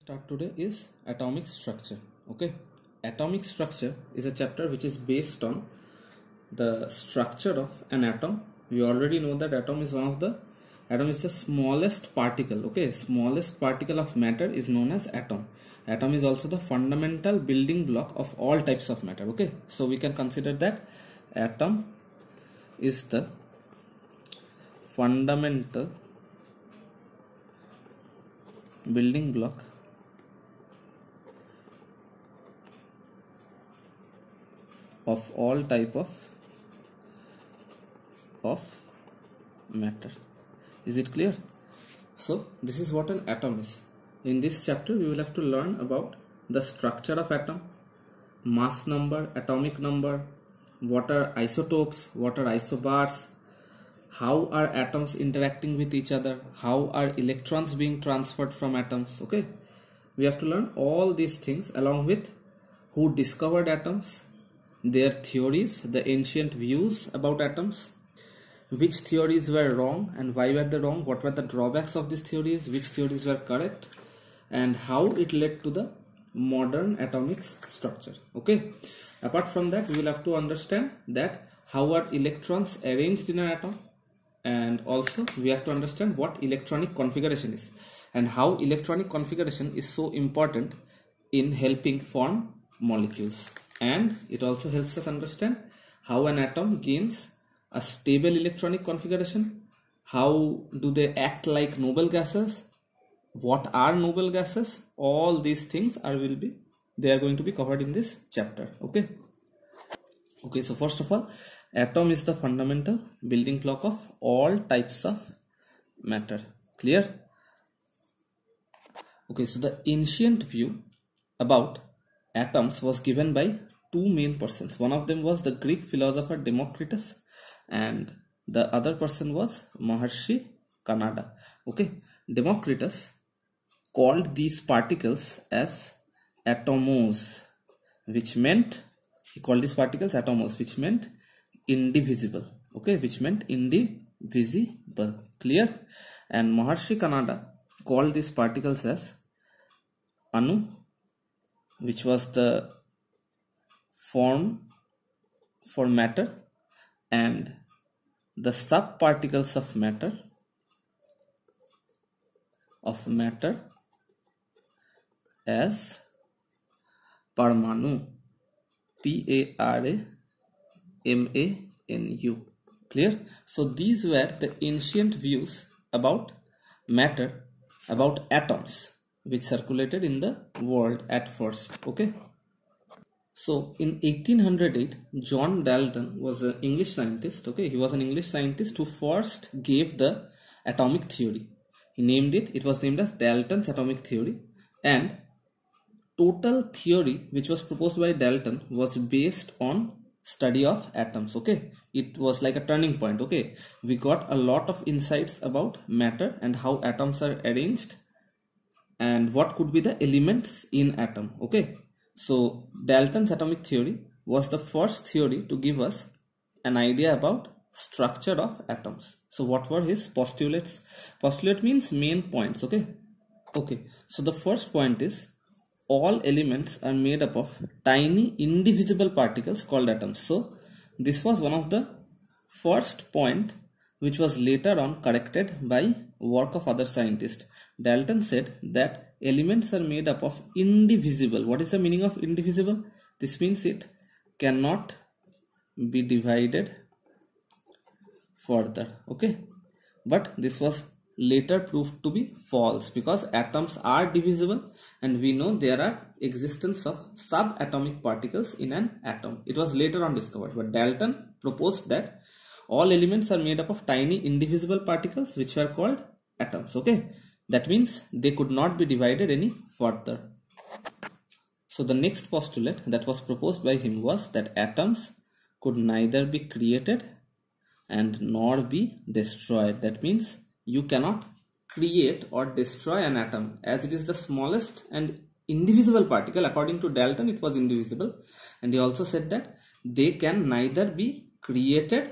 Start today is atomic structure. Okay, atomic structure is a chapter which is based on the structure of an atom. We already know that atom is the smallest particle. Okay, smallest particle of matter is known as atom. Atom is also the fundamental building block of all types of matter. Okay, so we can consider that atom is the fundamental building block of all type of matter. Is it clear? So this is what an atom is. In this chapter we will have to learn about the structure of atom, mass number, atomic number, what are isotopes, what are isobars, how are atoms interacting with each other, how are electrons being transferred from atoms. Okay, we have to learn all these things along with who discovered atoms, their theories, the ancient views about atoms, which theories were wrong and why were they wrong, what were the drawbacks of these theories, which theories were correct, and how it led to the modern atomic structure. Okay, apart from that we will have to understand that how are electrons arranged in an atom, and also we have to understand what electronic configuration is and how electronic configuration is so important in helping form molecules. And it also helps us understand how an atom gains a stable electronic configuration, how do they act like noble gases, what are noble gases. All these things are going to be covered in this chapter. Okay, so first of all, atom is the fundamental building block of all types of matter. Clear? Okay, so the ancient view about atoms was given by two main persons. One of them was the Greek philosopher Democritus and the other person was Maharshi Kanada. Okay, Democritus called these particles as atomos, which meant indivisible. Okay, which meant indivisible. Clear? And Maharshi Kanada called these particles as anu, which was the form for matter, and the subparticles of matter as Parmanu, P-A-R-A-M-A-N-U. Clear? So these were the ancient views about matter, about atoms, which circulated in the world at first. Okay, so in 1808 John Dalton was an English scientist. Okay, he was an English scientist who first gave the atomic theory. He named it was named as Dalton's atomic theory, and total theory which was proposed by Dalton was based on study of atoms. Okay, it was like a turning point. Okay, we got a lot of insights about matter and how atoms are arranged and what could be the elements in atom. Okay, so Dalton's atomic theory was the first theory to give us an idea about structure of atoms. So what were his postulates? Postulate means main points. Okay, so the first point is all elements are made up of tiny indivisible particles called atoms. So this was one of the first point which was later on corrected by work of other scientists. Dalton said that elements are made up of indivisible. What is the meaning of indivisible? This means it cannot be divided further. Okay, but this was later proved to be false because atoms are divisible and we know there are existence of subatomic particles in an atom. It was later on discovered, but Dalton proposed that all elements are made up of tiny indivisible particles which were called atoms. Okay, that means they could not be divided any further. So the next postulate that was proposed by him was that atoms could neither be created and nor be destroyed. That means you cannot create or destroy an atom, as it is the smallest and indivisible particle. According to Dalton, it was indivisible, and he also said that they can neither be created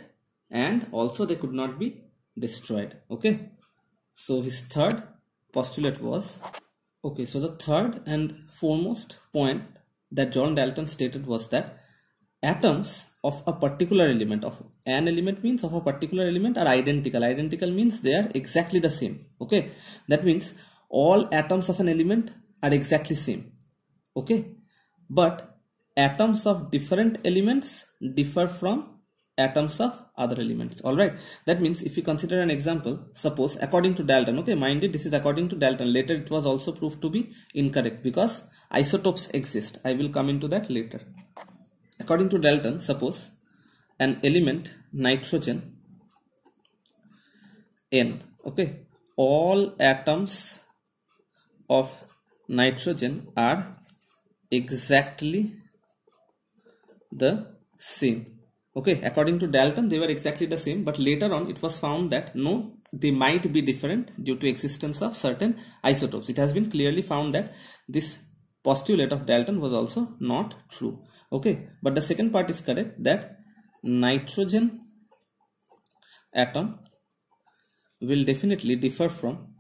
and also they could not be destroyed. Okay, so his third postulate was Okay, so the third and foremost point that John Dalton stated was that atoms of a particular element, of an element means of a particular element, are identical. Identical means they are exactly the same. Okay, that means all atoms of an element are exactly same. Okay, but atoms of different elements differ from atoms of other elements. All right, that means if you consider an example, suppose according to Dalton, okay, mind it, this is according to Dalton. Later it was also proved to be incorrect because isotopes exist. I will come into that later. According to Dalton, suppose an element nitrogen N, okay, all atoms of nitrogen are exactly the same. Okay, according to Dalton, they were exactly the same, but later on it was found that no, they might be different due to existence of certain isotopes. It has been clearly found that this postulate of Dalton was also not true. Okay, but the second part is correct, that nitrogen atom will definitely differ from,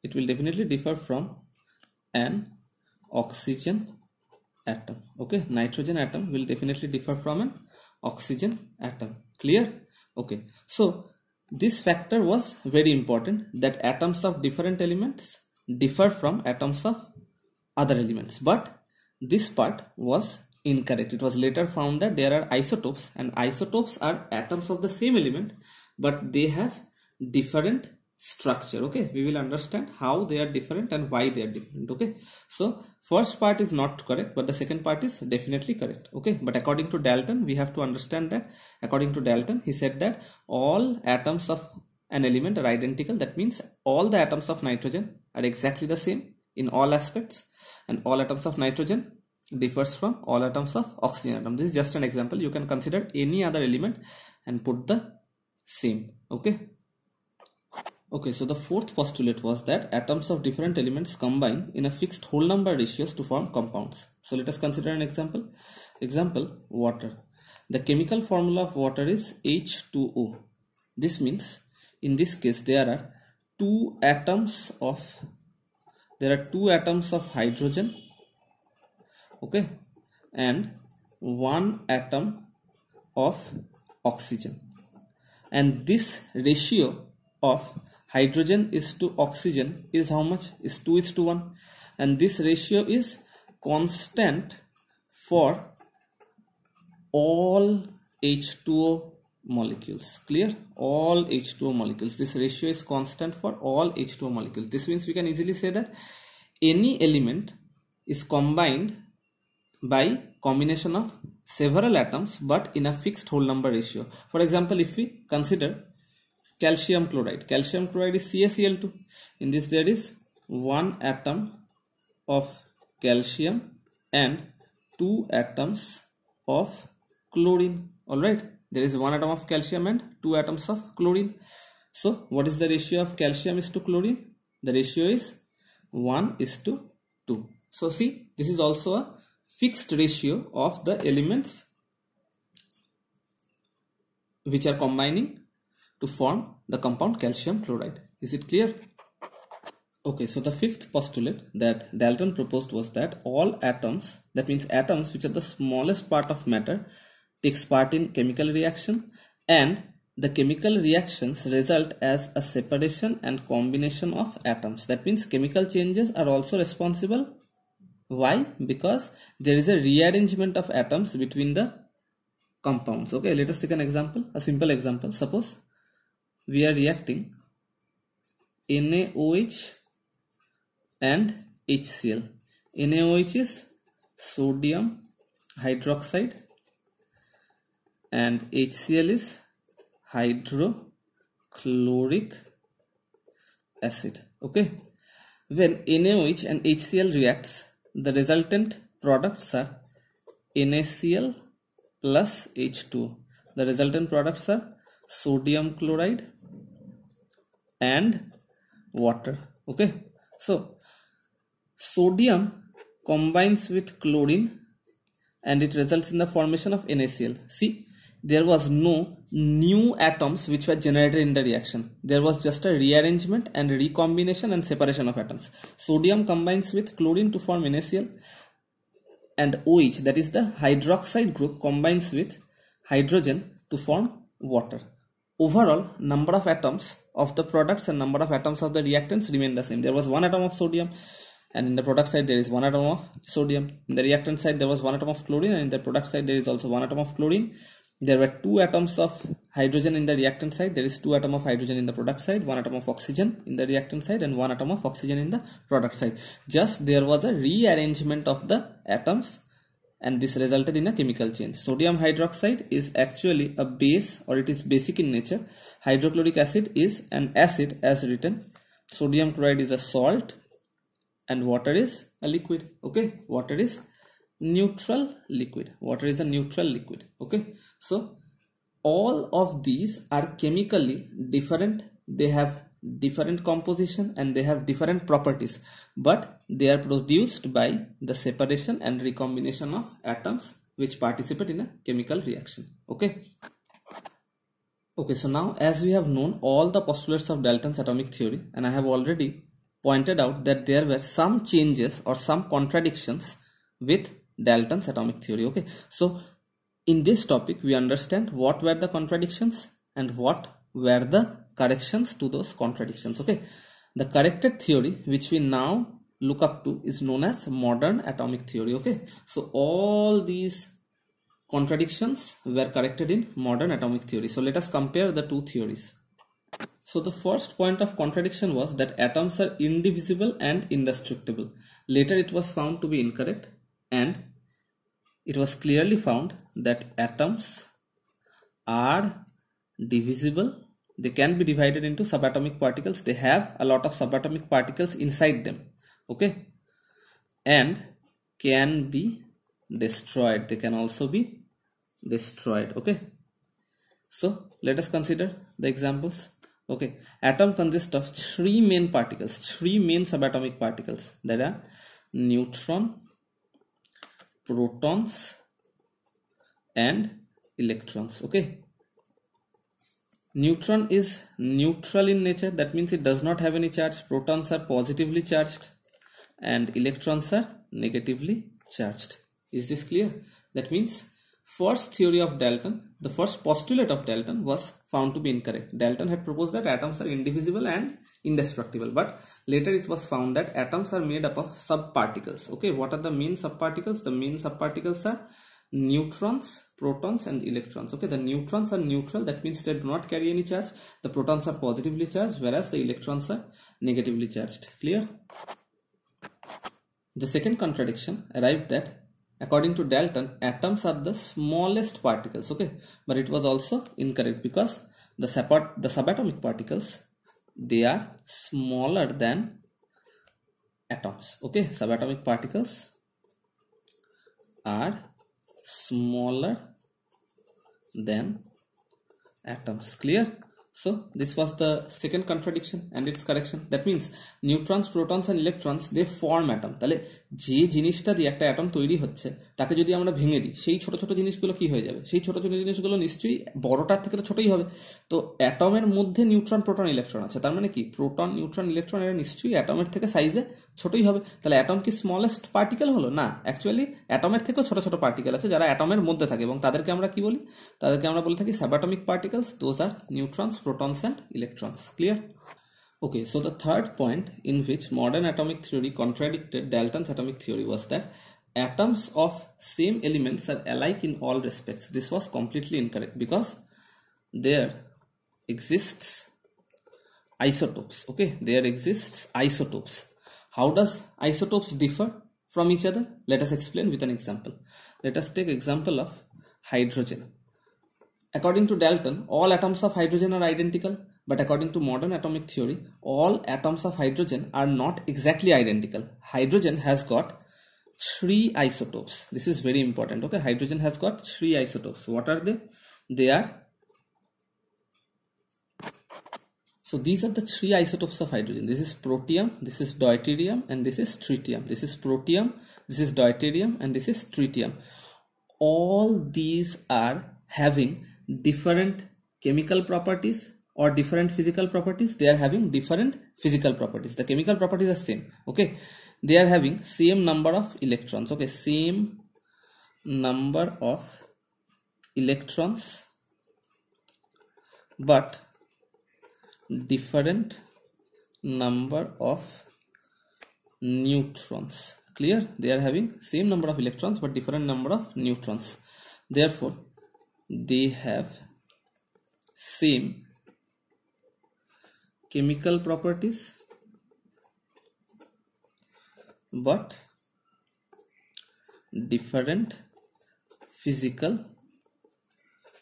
it will definitely differ from an oxygen atom. Okay, nitrogen atom will definitely differ from an oxygen atom. Clear? Okay, so this factor was very important, that atoms of different elements differ from atoms of other elements, but this part was incorrect. It was later found that there are isotopes, and isotopes are atoms of the same element but they have different structure. Okay, we will understand how they are different and why they are different. Okay, so first part is not correct, but the second part is definitely correct. Okay, but according to Dalton, we have to understand that according to Dalton, he said that all atoms of an element are identical. That means all the atoms of nitrogen are exactly the same in all aspects, and all atoms of nitrogen differs from all atoms of oxygen atom. This is just an example. You can consider any other element and put the same. Okay, so the fourth postulate was that atoms of different elements combine in a fixed whole number ratios to form compounds. So let us consider an example. Example, water. The chemical formula of water is H2O. This means in this case there are two atoms of hydrogen, okay, and one atom of oxygen, and this ratio of hydrogen is to oxygen is how much? Is 2:1, and this ratio is constant for all H2O molecules. Clear? All H2O molecules. This ratio is constant for all H2O molecules. This means we can easily say that any element is combined by combination of several atoms but in a fixed whole number ratio. For example, if we consider calcium chloride. Calcium chloride is CaCl2. In this there is one atom of calcium and two atoms of chlorine. Alright, there is one atom of calcium and two atoms of chlorine. So what is the ratio of calcium is to chlorine? The ratio is 1:2. So see, this is also a fixed ratio of the elements which are combining to form the compound calcium chloride. Is it clear? Okay, so the fifth postulate that Dalton proposed was that all atoms, that means atoms which are the smallest part of matter, takes part in chemical reaction, and the chemical reactions result as a separation and combination of atoms. That means chemical changes are also responsible. Why? Because there is a rearrangement of atoms between the compounds. Okay, let us take an example, a simple example. Suppose we are reacting NaOH and HCl. NaOH is sodium hydroxide and HCl is hydrochloric acid. Okay, when NaOH and HCl reacts, the resultant products are NaCl plus H2O. The resultant products are sodium chloride and water. Okay, so sodium combines with chlorine and it results in the formation of NaCl. See, there was no new atoms which were generated in the reaction. There was just a rearrangement and recombination and separation of atoms. Sodium combines with chlorine to form NaCl, and OH, that is the hydroxide group, combines with hydrogen to form water. Overall number of atoms of the products and number of atoms of the reactants remain the same. There was one atom of sodium, and in the product side there is one atom of sodium. In the reactant side there was one atom of chlorine, and in the product side there is also one atom of chlorine. There were 2 atoms of hydrogen in the reactant side. There is 2 atoms of hydrogen in the product side, 1 atom of oxygen in the reactant side, and 1 atom of oxygen in the product side. Just there was a rearrangement of the atoms, and this resulted in a chemical change. Sodium hydroxide is actually a base, or it is basic in nature. Hydrochloric acid is an acid as written. Sodium chloride is a salt, and water is a liquid. Okay, water is neutral liquid. Water is a neutral liquid. Okay, so all of these are chemically different. They have different composition and they have different properties, but they are produced by the separation and recombination of atoms which participate in a chemical reaction. Okay, so now as we have known all the postulates of Dalton's atomic theory, and I have already pointed out that there were some changes or some contradictions with Dalton's atomic theory. Okay, so in this topic we understand what were the contradictions and what were the corrections to those contradictions. Okay, the corrected theory which we now look up to is known as modern atomic theory. Okay, so all these contradictions were corrected in modern atomic theory. So let us compare the two theories. So the first point of contradiction was that atoms are indivisible and indestructible. Later it was found to be incorrect, and it was clearly found that atoms are divisible. They can be divided into subatomic particles. They have a lot of subatomic particles inside them. Okay, and can be destroyed. They can also be destroyed. Okay, so let us consider the examples. Okay, atom consists of 3 main particles, 3 main subatomic particles, that are neutron, protons and electrons. Okay, neutron is neutral in nature, that means it does not have any charge. Protons are positively charged and electrons are negatively charged. Is this clear? That means first theory of Dalton, the first postulate of Dalton was found to be incorrect. Dalton had proposed that atoms are indivisible and indestructible, but later it was found that atoms are made up of subparticles. Okay, what are the main subparticles? The main subparticles are neutrons, protons and electrons. Okay, the neutrons are neutral, that means they do not carry any charge. The protons are positively charged, whereas the electrons are negatively charged. Clear? The second contradiction arrived that according to Dalton, atoms are the smallest particles. Okay, but it was also incorrect, because the subatomic particles, they are smaller than atoms. Okay, subatomic particles are smaller than atoms. Clear? So this was the second contradiction and its correction. That means neutrons, protons and electrons, they form atom. তাহলে যে জিনিসটা দিয়ে একটা atom তৈরি হচ্ছে তাকে যদি আমরা ভেঙে দিই, সেই ছোট ছোট জিনিসগুলো কি হয়ে যাবে? সেই ছোট ছোট জিনিসগুলো নিশ্চয়ই বড়টার থেকে তো ছোটই হবে। তো অ্যাটমের মধ্যে নিউট্রন, প্রোটন, ইলেকট্রন আছে, তার মানে কি প্রোটন, নিউট্রন, ইলেকট্রন এরা নিশ্চয়ই অ্যাটমের থেকে সাইজে ছোটই হবে। তাহলে অ্যাটম কি স্মলেস্ট পার্টিকেল হলো? না, অ্যাকচুয়ালি অ্যাটমের থেকেও ছোট ছোট পার্টিকেল আছে যারা অ্যাটমের মধ্যে থাকে, এবং তাদেরকে আমরা কি বলি? তাদেরকে আমরা বলে থাকি subatomic particles. Those are neutrons, protons and electrons. Clear? Okay, so the third point in which modern atomic theory contradicted Dalton's atomic theory was that atoms of same elements are alike in all respects. This was completely incorrect, because there exists isotopes. Okay, there exists isotopes. How does isotopes differ from each other? Let us explain with an example. Let us take example of hydrogen. According to Dalton, all atoms of hydrogen are identical, but according to modern atomic theory, all atoms of hydrogen are not exactly identical. Hydrogen has got 3 isotopes. This is very important. Okay, hydrogen has got 3 isotopes. What are they? They are, so these are the 3 isotopes of hydrogen. This is protium, this is deuterium and this is tritium. This is protium, this is deuterium and this is tritium. All these are having different chemical properties or different physical properties? They are having different physical properties. The chemical properties are same. Okay, they are having same number of electrons. Okay, same number of electrons but different number of neutrons. Clear? They are having same number of electrons but different number of neutrons. Therefore, they have same chemical properties but different physical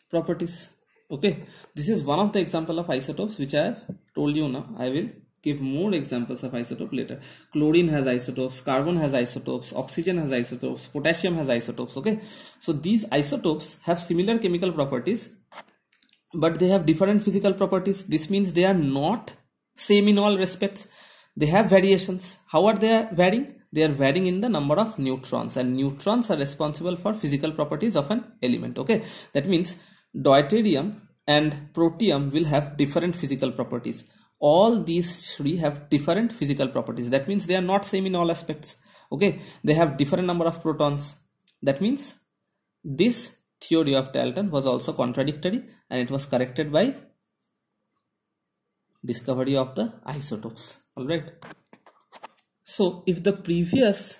properties. Okay, this is one of the example of isotopes which I have told you now. I will give more examples of isotope later. Chlorine has isotopes, carbon has isotopes, oxygen has isotopes, potassium has isotopes. Okay, so these isotopes have similar chemical properties but they have different physical properties. This means they are not same in all respects. They have variations. How are they varying? They are varying in the number of neutrons, and neutrons are responsible for physical properties of an element. Okay, that means deuterium and protium will have different physical properties. All these three have different physical properties. That means they are not same in all aspects. Okay, they have different number of protons. That means this theory of Dalton was also contradictory, and it was corrected by discovery of the isotopes. All right. So if the previous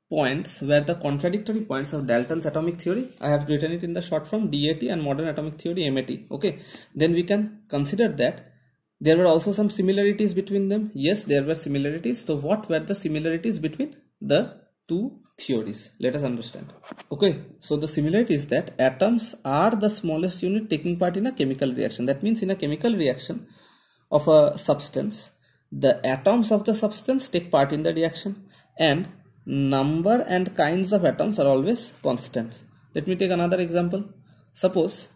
points were the contradictory points of Dalton's atomic theory, I have written it in the short form DAT, and modern atomic theory MAT. Okay, then we can consider that there were also some similarities between them. Yes, there were similarities. So what were the similarities between the two theories? Let us understand. Okay, so the similarity is that atoms are the smallest unit taking part in a chemical reaction. That means in a chemical reaction of a substance, the atoms of the substance take part in the reaction, and number and kinds of atoms are always constant. Let me take another example. Suppose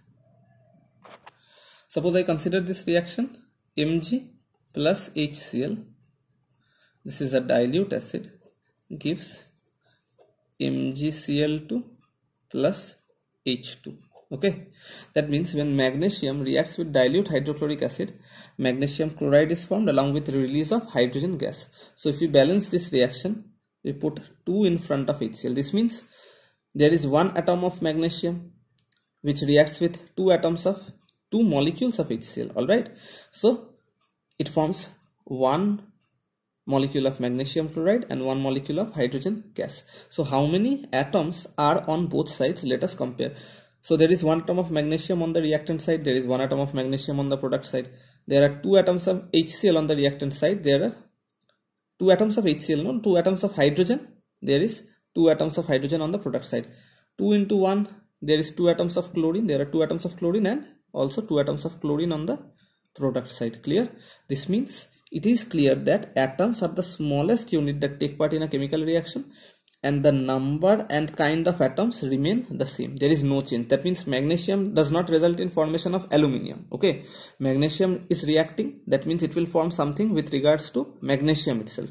I consider this reaction Mg plus HCl. This is a dilute acid, gives MgCl2 plus H2. Okay, that means when magnesium reacts with dilute hydrochloric acid, magnesium chloride is formed along with the release of hydrogen gas. So if we balance this reaction, we put 2 in front of HCl. This means there is one atom of magnesium which reacts with two molecules of HCl. All right, so it forms one molecule of magnesium chloride and one molecule of hydrogen gas. So how many atoms are on both sides? Let us compare. So there is one atom of magnesium on the reactant side, there is one atom of magnesium on the product side. There are 2 atoms of HCl on the reactant side, there are 2 atoms of HCl, no, 2 atoms of hydrogen, there is 2 atoms of hydrogen on the product side. 2 into 1, there is 2 atoms of chlorine, there are 2 atoms of chlorine and also 2 atoms of chlorine on the product side. Clear? This means it is clear that atoms are the smallest unit that take part in a chemical reaction, and the number and kind of atoms remain the same. There is no change. That means magnesium does not result in formation of aluminium. Okay, magnesium is reacting, that means it will form something with regards to magnesium itself.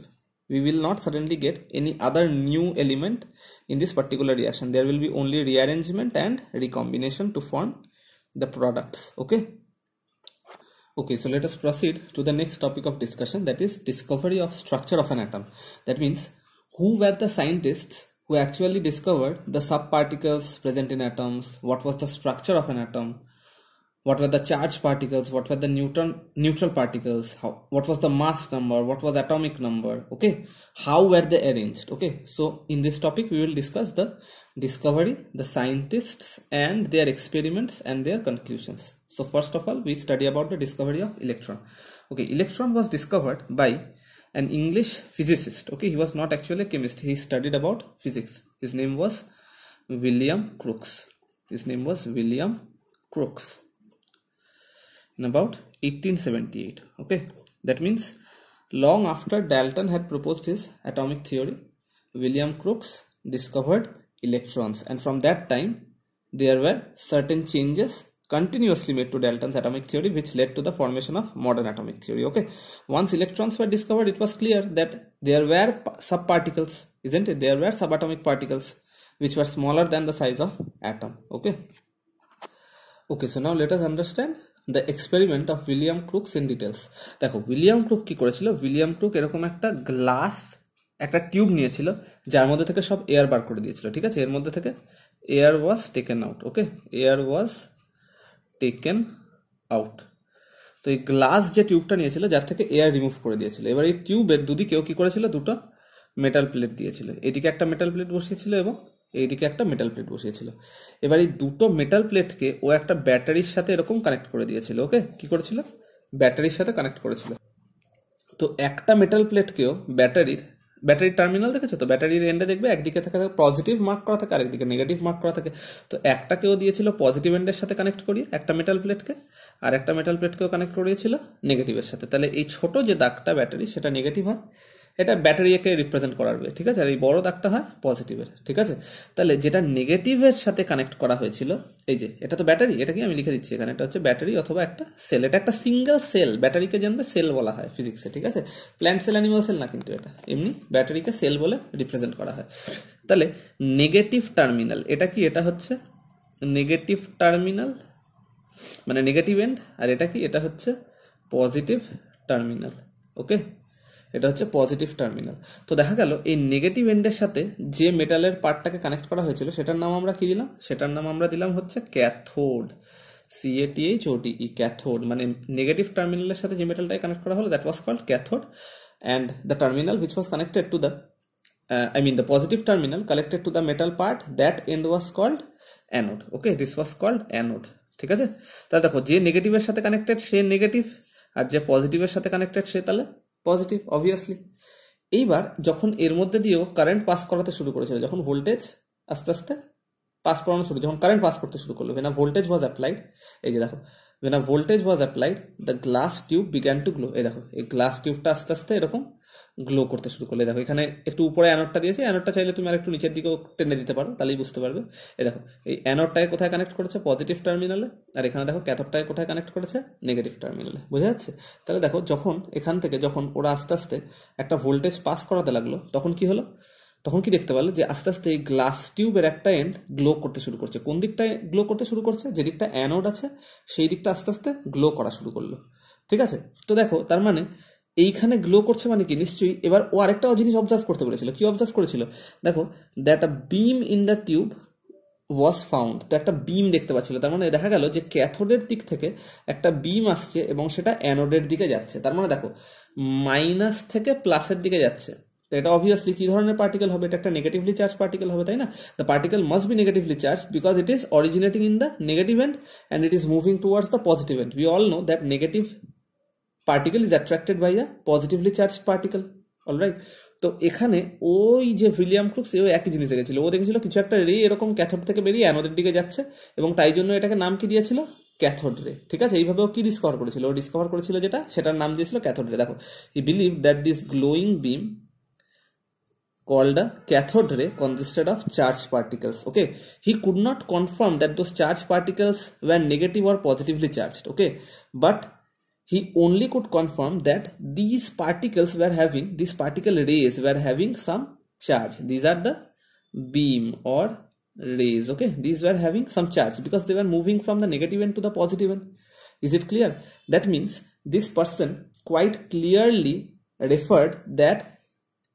We will not suddenly get any other new element in this particular reaction. There will be only rearrangement and recombination to form the products. Okay, so let us proceed to the next topic of discussion, that is discovery of structure of an atom. That means who were the scientists who actually discovered the subparticles present in atoms, what was the structure of an atom, what were the charged particles, what were the neutral particles, what was the mass number, what was atomic number, okay, how were they arranged. Okay, so in this topic we will discuss the discovery, the scientists and their experiments and their conclusions. So first of all, we study about the discovery of electron. Okay, electron was discovered by an English physicist. Okay, he was not actually a chemist, he studied about physics. His name was William Crookes. In about 1878. Okay, that means long after Dalton had proposed his atomic theory, William Crookes discovered electrons, and from that time there were certain changes continuously made to Dalton's atomic theory which led to the formation of modern atomic theory. Okay, once electrons were discovered, it was clear that there were subparticles, isn't it? There were subatomic particles which were smaller than the size of atom. Okay, Okay, so now let us understand the experiment of William Crookes in details. দেখো William crook কি করেছিল, William crook এরকম একটা glass একটা tube নিয়েছিল যার মধ্যে থেকে সব এয়ার বার করে দিয়েছিল, ঠিক আছে, এর মধ্যে থেকে air was taken out. Okay, air was taken out. তো এই গ্লাস যে টিউবটা নিয়েছিল যার থেকে এয়ার রিমুভ করে দিয়েছিল, এবার এই টিউবের দুদিকেও কি করেছিল, দুটো মেটাল প্লেট দিয়েছিল, এদিকে একটা মেটাল প্লেট বসিয়েছিল এবং এইদিকে একটা মেটাল প্লেট বসিয়েছিল। এবার এই দুটো মেটাল প্লেটকে ও একটা ব্যাটারির সাথে এরকম কানেক্ট করে দিয়েছিল। ওকে, কি করেছিল, ব্যাটারির সাথে কানেক্ট করেছিল। তো একটা মেটাল প্লেটকেও ব্যাটারির টার্মিনাল দেখেছো তো, ব্যাটারির এন্ডে দেখবে একদিকে থাকে পজিটিভ মার্ক করা থাকে, আরেকদিকে নেগেটিভ মার্ক করা থাকে। তো একটাকেও দিয়েছিল পজিটিভ এন্ডের সাথে কানেক্ট করিয়ে একটা মেটাল প্লেটকে, আর একটা মেটাল প্লেটকেও কানেক্ট করিয়েছিল নেগেটিভের সাথে। তাহলে এই ছোট যে দাগটা ব্যাটারি সেটা নেগেটিভ হয়, এটা ব্যাটারিকে রিপ্রেজেন্ট করাবে, ঠিক আছে, আর এই বড় দাগটা হয় পজিটিভের, ঠিক আছে। তাহলে যেটা নেগেটিভের সাথে কানেক্ট করা হয়েছিল, এই যে এটা তো ব্যাটারি, এটাকে আমি লিখে দিচ্ছি এখানে, এটা হচ্ছে ব্যাটারি অথবা একটা সেল, এটা একটা সিঙ্গেল সেল, ব্যাটারিকে জানবে সেল বলা হয় ফিজিক্সে, ঠিক আছে, প্ল্যান্ট সেল অ্যানিমাল সেল না, কিন্তু এটা এমনি ব্যাটারিকে সেল বলে রিপ্রেজেন্ট করা হয়। তাহলে নেগেটিভ টার্মিনাল এটা কি, এটা হচ্ছে নেগেটিভ টার্মিনাল মানে নেগেটিভ এন্ড, আর এটা কি, এটা হচ্ছে পজিটিভ টার্মিনাল। ওকে, এটা হচ্ছে পজিটিভ টার্মিনাল। তো দেখা গেল এই নেগেটিভ এন্ডের সাথে যে মেটালের পার্টটাকে কানেক্ট করা হয়েছিল সেটার নাম আমরা কি দিলাম, সেটার নাম আমরা দিলাম হচ্ছে ক্যাথোড, CATHODE, ক্যাথোড। মানে নেগেটিভ টার্মিনালের সাথে যে মেটালটাকে কানেক্ট করা হলো that was called cathode, and the terminal which was connected to the the positive terminal connected to the metal part, that end was called anode. Okay, this was called anode, ঠিক আছে। তাহলে দেখো যে নেগেটিভের সাথে connected সে negative, আর যে পজিটিভের সাথে connected সে তাহলে positive, obviously. এইবার যখন এর মধ্যে দিয়েও কারেন্ট পাস করাতে শুরু করেছিল, যখন ভোল্টেজ আস্তে আস্তে পাস করানো শুরু, যখন কারেন্ট পাস করতে শুরু করলো, when a voltage was applied, এই যে দেখো, when a voltage was applied the glass tube began to glow। এই দেখো এই গ্লাস টিউবটা আস্তে আস্তে এরকম গ্লো করতে শুরু করলে, দেখো এখানে একটু উপরে অ্যানোডটা দিয়েছে, অ্যানোডটা চাইলে তুমি আর একটু নিচের দিকেও টেনে দিতে পারো, তাহলেই বুঝতে পারবে। এই দেখো এই অ্যানোডটাকে কোথায় কানেক্ট করেছে, পজিটিভ টার্মিনালে, আর এখানে দেখো ক্যাথোডটাকে কোথায় কানেক্ট করেছে, নেগেটিভ টার্মিনালে, বোঝা যাচ্ছে। তাহলে দেখো যখন এখান থেকে যখন ওরা আস্তে আস্তে একটা ভোল্টেজ পাস করাতে লাগলো, তখন কি হলো, তখন কি দেখতে পারলো যে আস্তে আস্তে এই গ্লাস টিউবের একটা এন্ড গ্লো করতে শুরু করছে। কোন দিকটায় গ্লো করতে শুরু করছে, যে দিকটা অ্যানোড আছে সেই দিকটা আস্তে আস্তে গ্লো করা শুরু করলো, ঠিক আছে। তো দেখো তার মানে এইখানে গ্লো করছে মানে কি, নিশ্চয়ই এবার ও আরেকটা জিনিস অবজার্ভ করতে পেরেছিল। কি অবজার্ভ করেছিল, দেখো that a beam in the tube was found. তো একটা বিম দেখতে পাচ্ছিল, তার মানে দেখা গেল যে ক্যাথোডের দিক থেকে একটা বিম আসছে এবং সেটা অ্যানোডের দিকে যাচ্ছে। তার মানে দেখো মাইনাস থেকে প্লাসের দিকে যাচ্ছে, তো এটা অবভিয়াসলি কি ধরনের পার্টিকেল হবে, এটা একটা নেগেটিভলি চার্জ পার্টিকেল হবে, তাই না। The particle must be negatively charge because it is originating in the negative end and it is moving towards the positive end. We all know that negative particle is attracted by a positively charged particle, alright। তো এখানে ওই যে William crooks ও একই জিনিস দেখেছিল, ও দেখেছিল কিছু একটা রে এরকম ক্যাথোড থেকে বেরিয়ে অ্যানোডের দিকে যাচ্ছে, এবং তাই জন্য এটাকে নাম কি দিয়েছিল, ক্যাথোড রে, ঠিক আছে। এইভাবে ও কি ডিসকভার করেছিল, ও ডিসকভার করেছিল যেটা, সেটার নাম দিয়েছিল ক্যাথোড রে। দেখো হি believe that this glowing beam called a cathode ray consisted of charged particles. Okay, he could not confirm that those charged particles were negative or positively charged, okay, but he only could confirm that these particle rays were having some charge. These are the beam or rays, okay, these were having some charge because they were moving from the negative end to the positive end. Is it clear? That means this person quite clearly referred that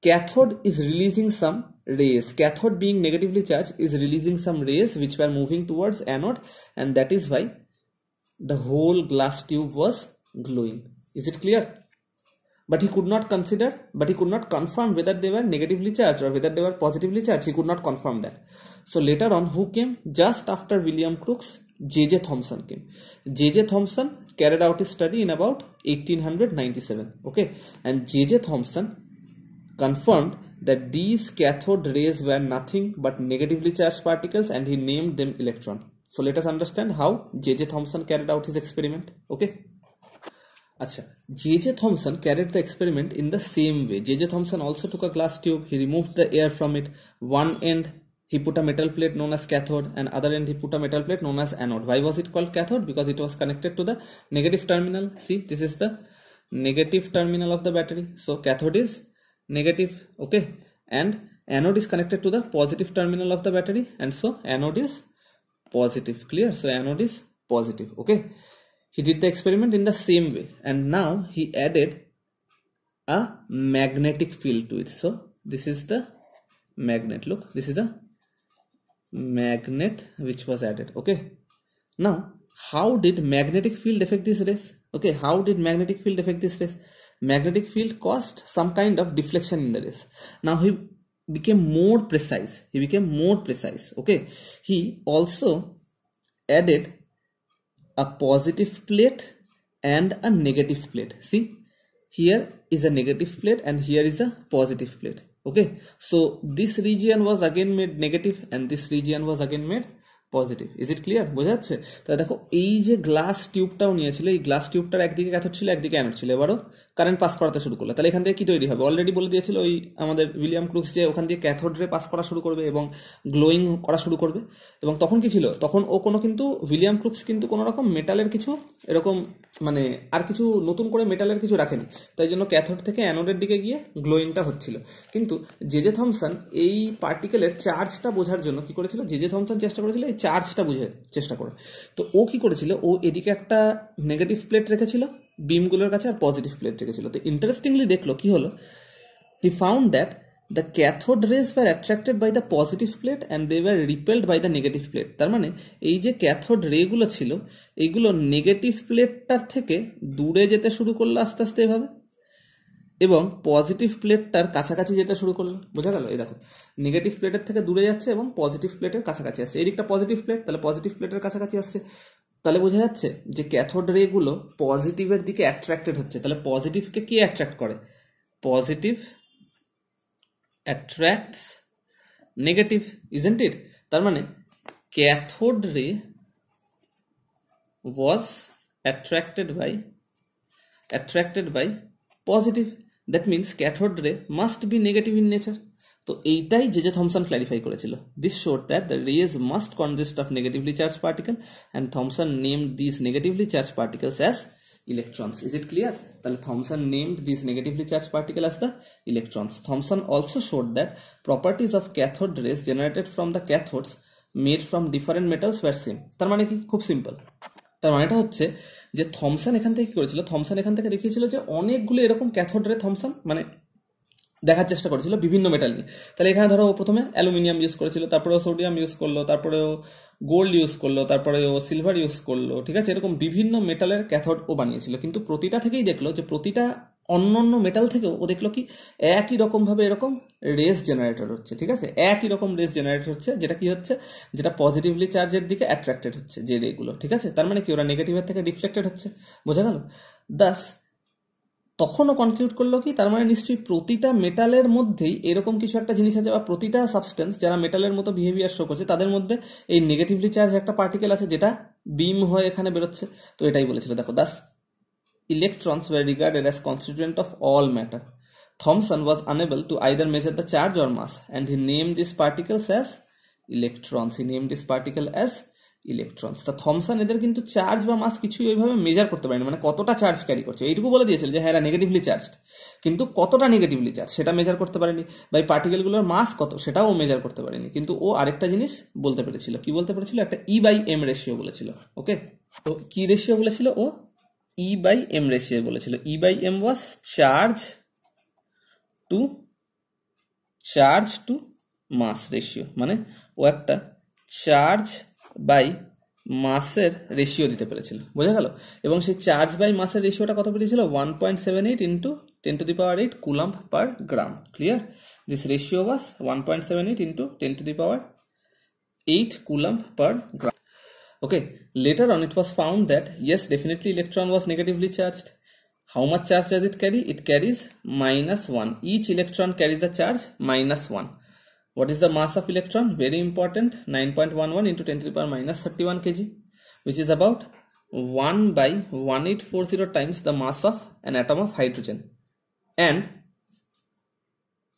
cathode is releasing some rays, cathode being negatively charged is releasing some rays which were moving towards anode, and that is why the whole glass tube was glowing. Is it clear? But he could not confirm whether they were negatively charged or whether they were positively charged. He could not confirm that. So later on, who came just after William Crookes? J.J. Thomson came. J.J. Thomson carried out his study in about 1897, okay, and J.J. Thomson confirmed that these cathode rays were nothing but negatively charged particles, and he named them electron. So let us understand how J.J. Thomson carried out his experiment, okay. Acha, J.J. Thomson carried the experiment in the same way. J.J. Thomson also took a glass tube, he removed the air from it. One end he put a metal plate known as cathode, and other end he put a metal plate known as anode. Why was it called cathode? Because it was connected to the negative terminal. See, this is the negative terminal of the battery. So cathode is negative, okay, and anode is connected to the positive terminal of the battery, and so anode is positive. Clear? So anode is positive. Okay, he did the experiment in the same way, and now he added a magnetic field to it. So this is the magnet. Look, this is a magnet which was added. Okay, now how did magnetic field affect this rays? Okay, how did magnetic field affect this rays? Magnetic field caused some kind of deflection in the rays. Now he became more precise. Okay, he also added a positive plate and a negative plate. See, here is a negative plate and here is a positive plate. Okay, so this region was again made negative and this region was again made positive. Is it clear? বোঝা যাচ্ছে? তাহলে দেখো এই যে glass টিউবটাও নিয়েছিল, এই glass টিউবটার একদিকে cathode ছিল একদিকে অ্যানোড ছিল, এবারও কারেন্ট পাস করাতে শুরু করলো। তাহলে এখান থেকে কি তৈরি হবে? অলরেডি বলে দিয়েছিল ওই আমাদের উইলিয়াম ক্রুক্স যে ওখান দিয়ে ক্যাথোড রে পাস করা শুরু করবে এবং গ্লোয়িং করা শুরু করবে। এবং তখন কি ছিল? তখন ও কোনো কিন্তু উইলিয়াম ক্রুক্স কিন্তু কোনো রকম মেটালের কিছু এরকম মানে আর কিছু নতুন করে মেটালের কিছু রাখেনি, তাই জন্য ক্যাথোড থেকে অ্যানোডের দিকে গিয়ে গ্লোয়িংটা হচ্ছিল। কিন্তু জে থমসন এই পার্টিকেলের চার্জটা বোঝার জন্য কি করেছিল? জে থমসন চেষ্টা করেছিল এই চার্জটা বুঝে চেষ্টা করে। তো ও কি করেছিল? ও এদিকে একটা নেগেটিভ প্লেট রেখেছিল বিমগুলোর কাছে আর পজিটিভ প্লেট রেখেছিল। তো ইন্টারেস্টিংলি দেখলো কি হলো, he found that the cathode rays were attracted by the positive plate and they were repelled by the negative plate. তার মানে এই যে ক্যাথোড রে গুলো ছিল এইগুলো নেগেটিভ প্লেটটার থেকে দূরে যেতে শুরু করলো আস্তে আস্তে এভাবে, এবং পজিটিভ প্লেটটার কাছাকাছি যেতে শুরু করলো। বোঝা গেল? এই দেখো নেগেটিভ প্লেটের থেকে দূরে যাচ্ছে এবং পজিটিভ প্লেটের কাছাকাছি আসছে। এই দিকটা পজিটিভ প্লেট, তাহলে পজিটিভ প্লেটের কাছাকাছি আসছে। তাহলে বোঝা যাচ্ছে যে ক্যাথোড রে গুলো পজিটিভের দিকে অ্যাট্রাক্টেড হচ্ছে। তাহলে পজিটিভকে কি অ্যাট্রাক্ট করে? Positive attracts negative, isn't it? তার মানে cathode ray was attracted by positive. That means cathode ray must be negative in nature. তো এইটাই জে থমসন ক্ল্যারিফাই করেছিল। This showed that the rays must consist of negatively charged particle and Thomson named these negatively charged particles as electrons. Is it clear? তাহলে Thomson named these negatively charged particles as the electrons. Thomson also showed that properties of cathode rays generated from the cathodes made from different metals were same. তার মানে কি? খুব simple. তার মানেটা হচ্ছে যে Thomson এখান থেকে কি করেছিল? থমসন এখান থেকে দেখিয়েছিল যে অনেকগুলো এরকম ক্যাথোড রে থমসন মানে দেখার চেষ্টা করেছিল বিভিন্ন মেটাল নিয়ে। তাহলে এখানে ধরো প্রথমে অ্যালুমিনিয়াম ইউজ করেছিল, তারপরে ও সোডিয়াম ইউজ করলো, তারপরে ও গোল্ড ইউজ করলো, তারপরে ও সিলভার ইউজ করলো। ঠিক আছে, এরকম বিভিন্ন মেটালের ক্যাথোড ও বানিয়েছিল। কিন্তু প্রতিটা থেকেই দেখলো যে প্রতিটা অন্য অন্য মেটাল থেকেও ও দেখলো কি একই রকম ভাবে এরকম রেস জেনারেটর হচ্ছে। ঠিক আছে, একই রকম রেস জেনারেটর হচ্ছে, যেটা কি হচ্ছে, যেটা পজিটিভলি চার্জের দিকে অ্যাট্রাক্টেড হচ্ছে যে রেগুলো। ঠিক আছে, তার মানে কি ওরা নেগেটিভের থেকে ডিফ্লেক্টেড হচ্ছে। বোঝা গেল? দাস তখনও কনক্লুড করলো কি, তার মানে নিশ্চয়ই প্রতিটা মেটালের মধ্যেই এরকম কিছু একটা জিনিস আছে, বা প্রতিটা সাবস্টেন্স যারা মেটালের মতো বিহেভিয়ার শো করছে তাদের মধ্যে এই নেগেটিভলি চার্জ একটা পার্টিকেল আছে যেটা বিম হয়ে এখানে বেরোচ্ছে। তো এটাই বলেছিল। দেখো, Das electrons were regarded as constituent of all matter. Thomson was unable to either measure the charge or mass and he named these particles as electrons. তা থমসন এদের কিন্তু চার্জ বা মাস কিছুই ওইভাবে মেজার করতে পারেনি, মানে কতটা চার্জ ক্যারি করছে এইটুকু বলে দিয়েছিল যে হ্যাঁ নেগেটিভলি চার্জড, কিন্তু কতটা নেগেটিভলি চার্জ সেটা মেজার করতে পারেনি, বা এই পার্টিকেলগুলোর মাস কত সেটাও মেজার করতে পারেনি। কিন্তু ও আরেকটা জিনিস বলতে পেরেছিল। কি বলতে পেরেছিল? একটা E/m রেশিও বলেছিল। ওকে, তো কি রেশিও বলেছিল ও? E/m রেশিও বলেছিল। E/m ওয়াজ চার্জ টু মাস রেশিও, মানে ও একটা চার্জ বাই মাসের রেশিও দিতে পেরেছিল। বোঝা গেল? এবং সেই চার্জ বাই মাসের রেশিওটা কত পেরেছিল? 1.78 into 10⁸ coulomb per gram. Clear? This ratio was 1.78 into 10⁸ coulomb per gram. Okay, later on it was found that yes, definitely electron was negatively charged. How much charge does it carry? It carries -1. Each electron carries the charge -1. What is the mass of electron? Very important, 9.11 into 10⁻⁻31 kg, which is about 1/1840 times the mass of an atom of hydrogen. And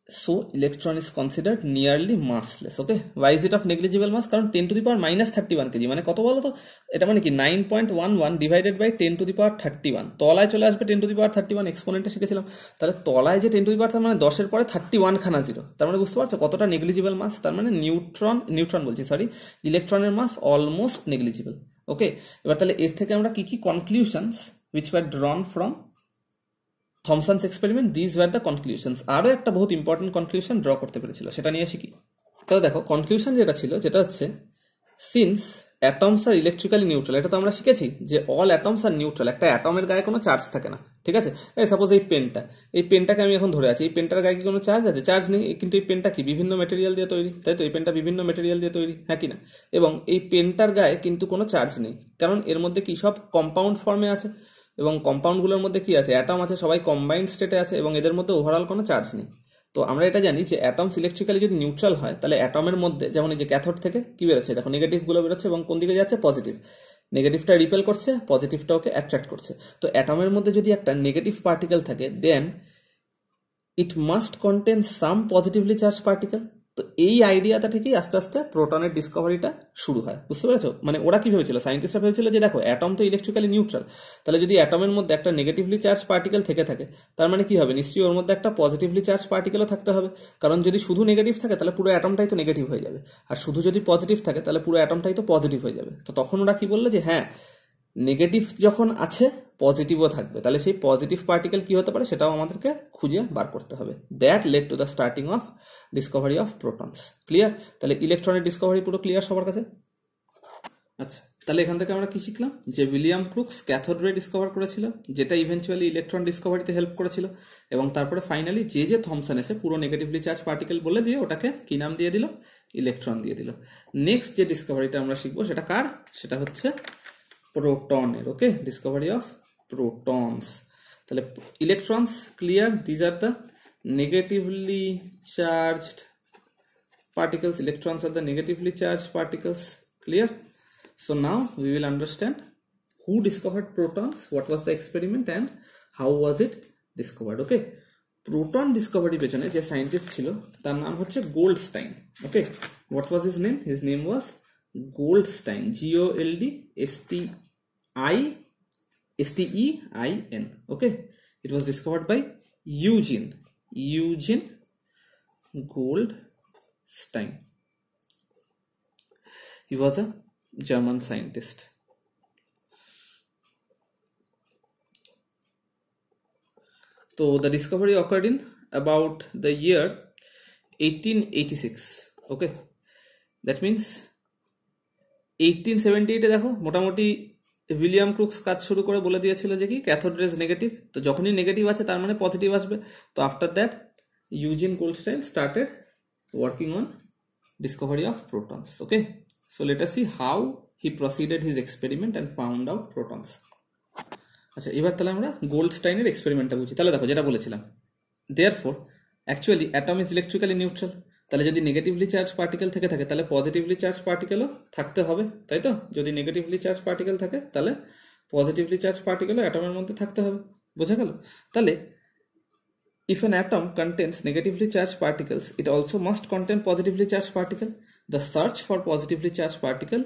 so electron is considered nearly massless. Okay, why is it of negligible mass? কারণ 10⁻31 kg মানে কত বলো তো? এটা মানে কি 9.11 divided by 10⁻31। তলায় চলে আসবে 10⁻31, এক্সপোনেন্টে শিখেছিলাম। তাহলে তলায় যে 10⁻, তার মানে 10 এর পরে 31 খানা জিরো। তার মানে বুঝতে পারছো কতটা নেগলিজিবল মাস? তার মানে ইলেকট্রনের মাস অলমোস্ট নেগলিজিবল। ওকে, এবার তাহলে এর থেকে আমরা কি কি conclusions which were drawn from Thomson's experiment, this were the conclusions. আরও একটা বহুত ইম্পর্টেন্ট কনক্লুশন ড্র করতে পেরেছিল, সেটা নিয়ে শিখি। তাহলে দেখো কনক্লুশন যেটা ছিল যেটা হচ্ছে সিন্স অ্যাটমস আর ইলেকট্রিক্যালি নিউট্রাল, এটা তো আমরা শিখেছি যে অল অ্যাটমস আর নিউট্রাল, একটা অ্যাটমের গায়ে কোনো চার্জ থাকে না, ঠিক আছে। এই সাপোজ এই পেনটাকে আমি এখন ধরে আছি, এই পেনটার গায়ে কি কোনো চার্জ আছে? চার্জ নেই, কিন্তু এই পেনটা কি বিভিন্ন মেটেরিয়াল দিয়ে তৈরি, তাই তো? এই পেনটা বিভিন্ন মেটেরিয়াল দিয়ে তৈরি, হ্যাঁ কি না? এবং এই পেনটার গায়ে কিন্তু কোনো চার্জ নেই, কারণ এর মধ্যে কি সব কম্পাউন্ড ফর্মে আছে, এবং কম্পাউন্ডগুলোর মধ্যে কি আছে? অ্যাটম আছে, সবাই কম্বাইন্ড স্টেটে আছে, এবং এদের মধ্যে ওভারঅল কোনো চার্জ নেই। তো আমরা এটা জানি যে অ্যাটমস ইলেকট্রিক্যালি যদি নিউট্রাল হয় তাহলে অ্যাটমের মধ্যে যেমন এই যে ক্যাথোড থেকে কি বেরোচ্ছে দেখো, নেগেটিভগুলো বেরোচ্ছে, এবং কোন দিকে যাচ্ছে? পজিটিভ। নেগেটিভটা রিপেল করছে, পজিটিভটা ওকে অ্যাট্রাক্ট করছে। তো অ্যাটমের মধ্যে যদি একটা নেগেটিভ পার্টিকেল থাকে then it must contain some positively charge particle. তো এই আইডিয়াটা থেকেই আস্তে আস্তে প্রোটনের ডিসকভারিটা শুরু হয়, বুঝতে পেরেছো? মানে ওরা কি ভেবেছিল, সায়েন্টিস্টরা ভেবেছিল যে দেখো অ্যাটম তো ইলেকট্রিক্যালি নিউট্রাল, তাহলে যদি অ্যাটমের মধ্যে একটা নেগেটিভলি চার্জ পার্টিকেল থেকে থাকে তার মানে কি হবে? নিশ্চয়ই ওর মধ্যে একটা পজিটিভলি চার্জ পার্টিকেলও থাকতে হবে, কারণ যদি শুধু নেগেটিভ থাকে তাহলে পুরো অ্যাটমটাই তো নেগেটিভ হয়ে যাবে, আর শুধু যদি পজিটিভ থাকে তাহলে পুরো অ্যাটমটাই তো পজিটিভ হয়ে যাবে। তো তখন ওরা কি বললো যে হ্যাঁ, নেগেটিভ যখন আছে পজিটিভও থাকবে, তাহলে সেই পজিটিভ পার্টিকেল কি হতে পারে সেটাও আমাদেরকে খুঁজে বার করতে হবে। That lead to the starting of Discovery of protons. Clear? তাহলে ইলেকট্রনের ডিসকভারি পুরো ক্লিয়ার সবার কাছে? আচ্ছা, তাহলে এখান থেকে আমরা কি শিখলাম? যে William crooks cathode ray discover করেছিল, যেটা ইভেন্চুয়ালি ইলেকট্রন ডিসকভারিতে হেল্প করেছিল, এবং তারপরে ফাইনালি যে থমসন এসে পুরো নেগেটিভলি চার্জ পার্টিকেল বলে দিয়ে ওটাকে কি নাম দিয়ে দিল? ইলেকট্রন দিয়ে দিল। নেক্সট যে ডিসকভারিটা আমরা শিখবো সেটা কার? সেটা হচ্ছে প্রোটনের। ওকে, ডিসকভারি অফ protons. তাহলে electrons clear, these are the negatively charged particles. Electrons are the negatively charged particles. Clear? So now we will understand who discovered protons, what was the experiment, and how was it discovered. Okay, proton discovery পেছনে যে scientist ছিল তার নাম হচ্ছে Goldstein. Okay, what was his name? His name was Goldstein. Goldstein. Okay, it was discovered by Eugene Goldstein. He was a German scientist. So the discovery occurred in about the year 1886. Okay, that means 1878 দেখো মোটামুটি William crooks কাজ শুরু করে বলে দিয়েছিল যে কি cathode raise negative, তো যখনই নেগেটিভ আছে তার মানে পজিটিভ আসবে। তো after that Eugene Goldstein started working on Discovery of protons. Okay, so let us see how he proceeded his experiment and found out protons. আচ্ছা, এবার তাহলে আমরা গোল্ডস্টাইনের এক্সপেরিমেন্টটা বুঝি। তাহলে দেখো যেটা বলেছিলাম, therefore actually atom is electrically neutral, তাহলে যদি নেগেটিভলি চার্জ পার্টিকেল থেকে থাকে তাহলে পজিটিভলি চার্জ পার্টিকেলও থাকতে হবে, তাই তো? যদি নেগেটিভলি চার্জ পার্টিকেল থাকে তাহলে পজিটিভলি চার্জ পার্টিকেলও অ্যাটমের মধ্যে থাকতে হবে, বোঝা গেল? তাহলে if an atom contains negatively charged particles, it also must contain positively charged particle. The search for positively charged particle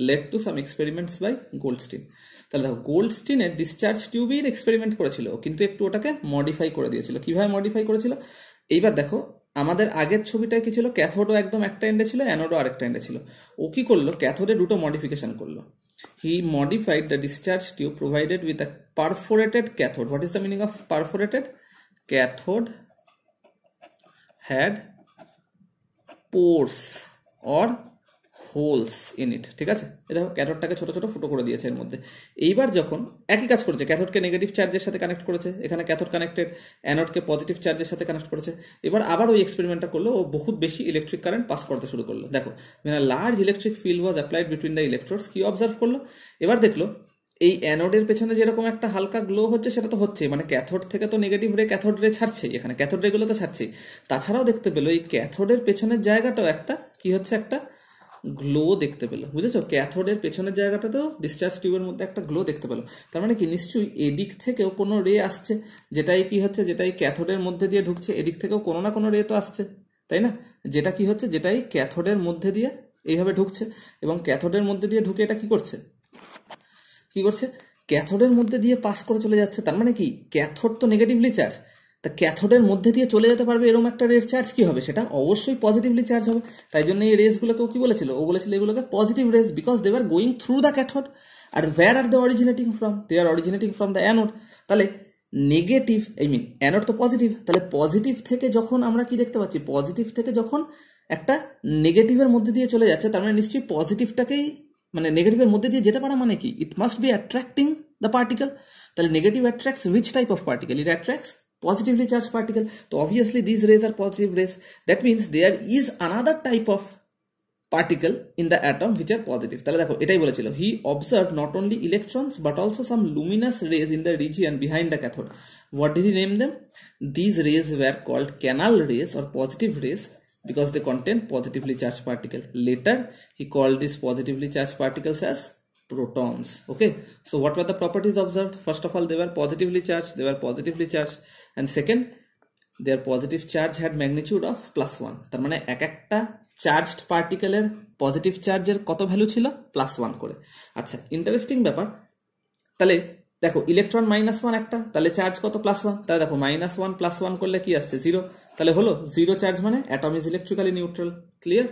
led to some experiments by Goldstein. তাহলে দেখো গোল্ডস্টিনের ডিসচার্জ টিউবের এক্সপেরিমেন্ট করেছিল, কিন্তু একটু ওটাকে মডিফাই করে দিয়েছিল। কিভাবে মডিফাই করেছিল? এইবার দেখো আমাদের আগের ছবিটায় কি ছিল, ক্যাথোডও একদম একটা এন্ডে ছিল, অ্যানোডও আরেকটা এন্ডে ছিল। ও কি করলো, ক্যাথোডে দুটো মডিফিকেশন করলো। He modified the discharge tube provided with a perforated cathode. What is the meaning of perforated? Cathode had pores or holes in it. ঠিক আছে, এই দেখো ক্যাথোডটাকে ছোট ছোট ফুটো করে দিয়েছে এর মধ্যে। এইবার যখন একই কাজ করেছে, ক্যাথোডকে নেগেটিভ চার্জের সাথে কানেক্ট করেছে, এখানে ক্যাথোড কানেক্টেড, অ্যানোডকে পজিটিভ চার্জের সাথে কানেক্ট করেছে। এবার আবার ওই এক্সপেরিমেন্টটা করলো, ও বহুত বেশি ইলেকট্রিক কারেন্ট পাস করতে শুরু করলো। দেখো large electric field was applied between the electrodes. কি অবজার্ভ করলো? এবার দেখলো এই অ্যানোডের পেছনে যেরকম একটা হালকা গ্লো হচ্ছে সেটা তো হচ্ছে, মানে ক্যাথোড থেকে তো নেগেটিভ রে ক্যাথোড রে ছাড়ছেই, এখানে ক্যাথোড রেগুলো তো ছাড়ছেই। তাছাড়াও দেখতে পেলো এই ক্যাথোডের পেছনের জায়গাটাও একটা কি হচ্ছে, একটা গ্লো দেখতে পেলো, বুঝেছো? ক্যাথোডের পেছনের জায়গাটাতেও ডিসচার্জ টিউবের মধ্যে একটা গ্লো দেখতে পেলো। তার মানে কি নিশ্চয়ই এদিক থেকেও কোনো রে আসছে, যেটাই কি হচ্ছে, যেটাই ক্যাথোডের মধ্যে দিয়ে ঢুকছে, এদিক থেকেও কোনো না কোনো রে তো আসছে, তাই না? যেটা কি হচ্ছে, যেটাই ক্যাথোডের মধ্যে দিয়ে এইভাবে ঢুকছে, এবং ক্যাথোডের মধ্যে দিয়ে ঢুকে এটা কি করছে, ক্যাথোডের মধ্যে দিয়ে পাস করে চলে যাচ্ছে। তার মানে কি ক্যাথোড তো নেগেটিভলি চার্জ, তা ক্যাথোডের মধ্যে দিয়ে চলে যেতে পারবে এরকম একটা রের চার্জ কি হবে, সেটা অবশ্যই পজিটিভলি চার্জ হবে। তাই জন্য এই রেসগুলোকেও কি বলেছিল, ও বলেছিল এগুলোকে positive rays, because they are going through the cathode. আর where are they originating from, they are originating from the anode. তাহলে নেগেটিভ, অ্যানোড তো পজিটিভ, তাহলে পজিটিভ থেকে যখন আমরা কি দেখতে পাচ্ছি, পজিটিভ থেকে যখন একটা নেগেটিভের মধ্যে দিয়ে চলে যাচ্ছে, তার মানে নিশ্চয়ই পজিটিভটাকেই, মানে নেগেটিভের মধ্যে দিয়ে যেতে পারা মানে কি, it must be attracting the particle. তাহলে negative attracts which type of particle, it attracts positively charged particle. So obviously these rays are positive rays. That means there is another type of particle in the atom which are positive. তাহলে দেখো এটাই বলেছিল, he observed not only electrons but also some luminous rays in the region behind the cathode. What did he name them? These rays were called canal rays or positive rays because they contain positively charged particle. Later he called these positively charged particles as protons. Okay, so what were the properties observed? First of all, they were positively charged, and second, their positive charge had magnitude of +1. তার মানে এক একটা charged পার্টিকেলের positive চার্জের কত value ছিল, +1 করে। আচ্ছা, interesting ব্যাপার। তাহলে দেখো ইলেকট্রন -1 একটা, তাহলে চার্জ কত, +1। তাহলে দেখো -1 +1 করলে কি আসছে, 0। তাহলে হলো 0 চার্জ, মানে atom is electrically neutral. Clear?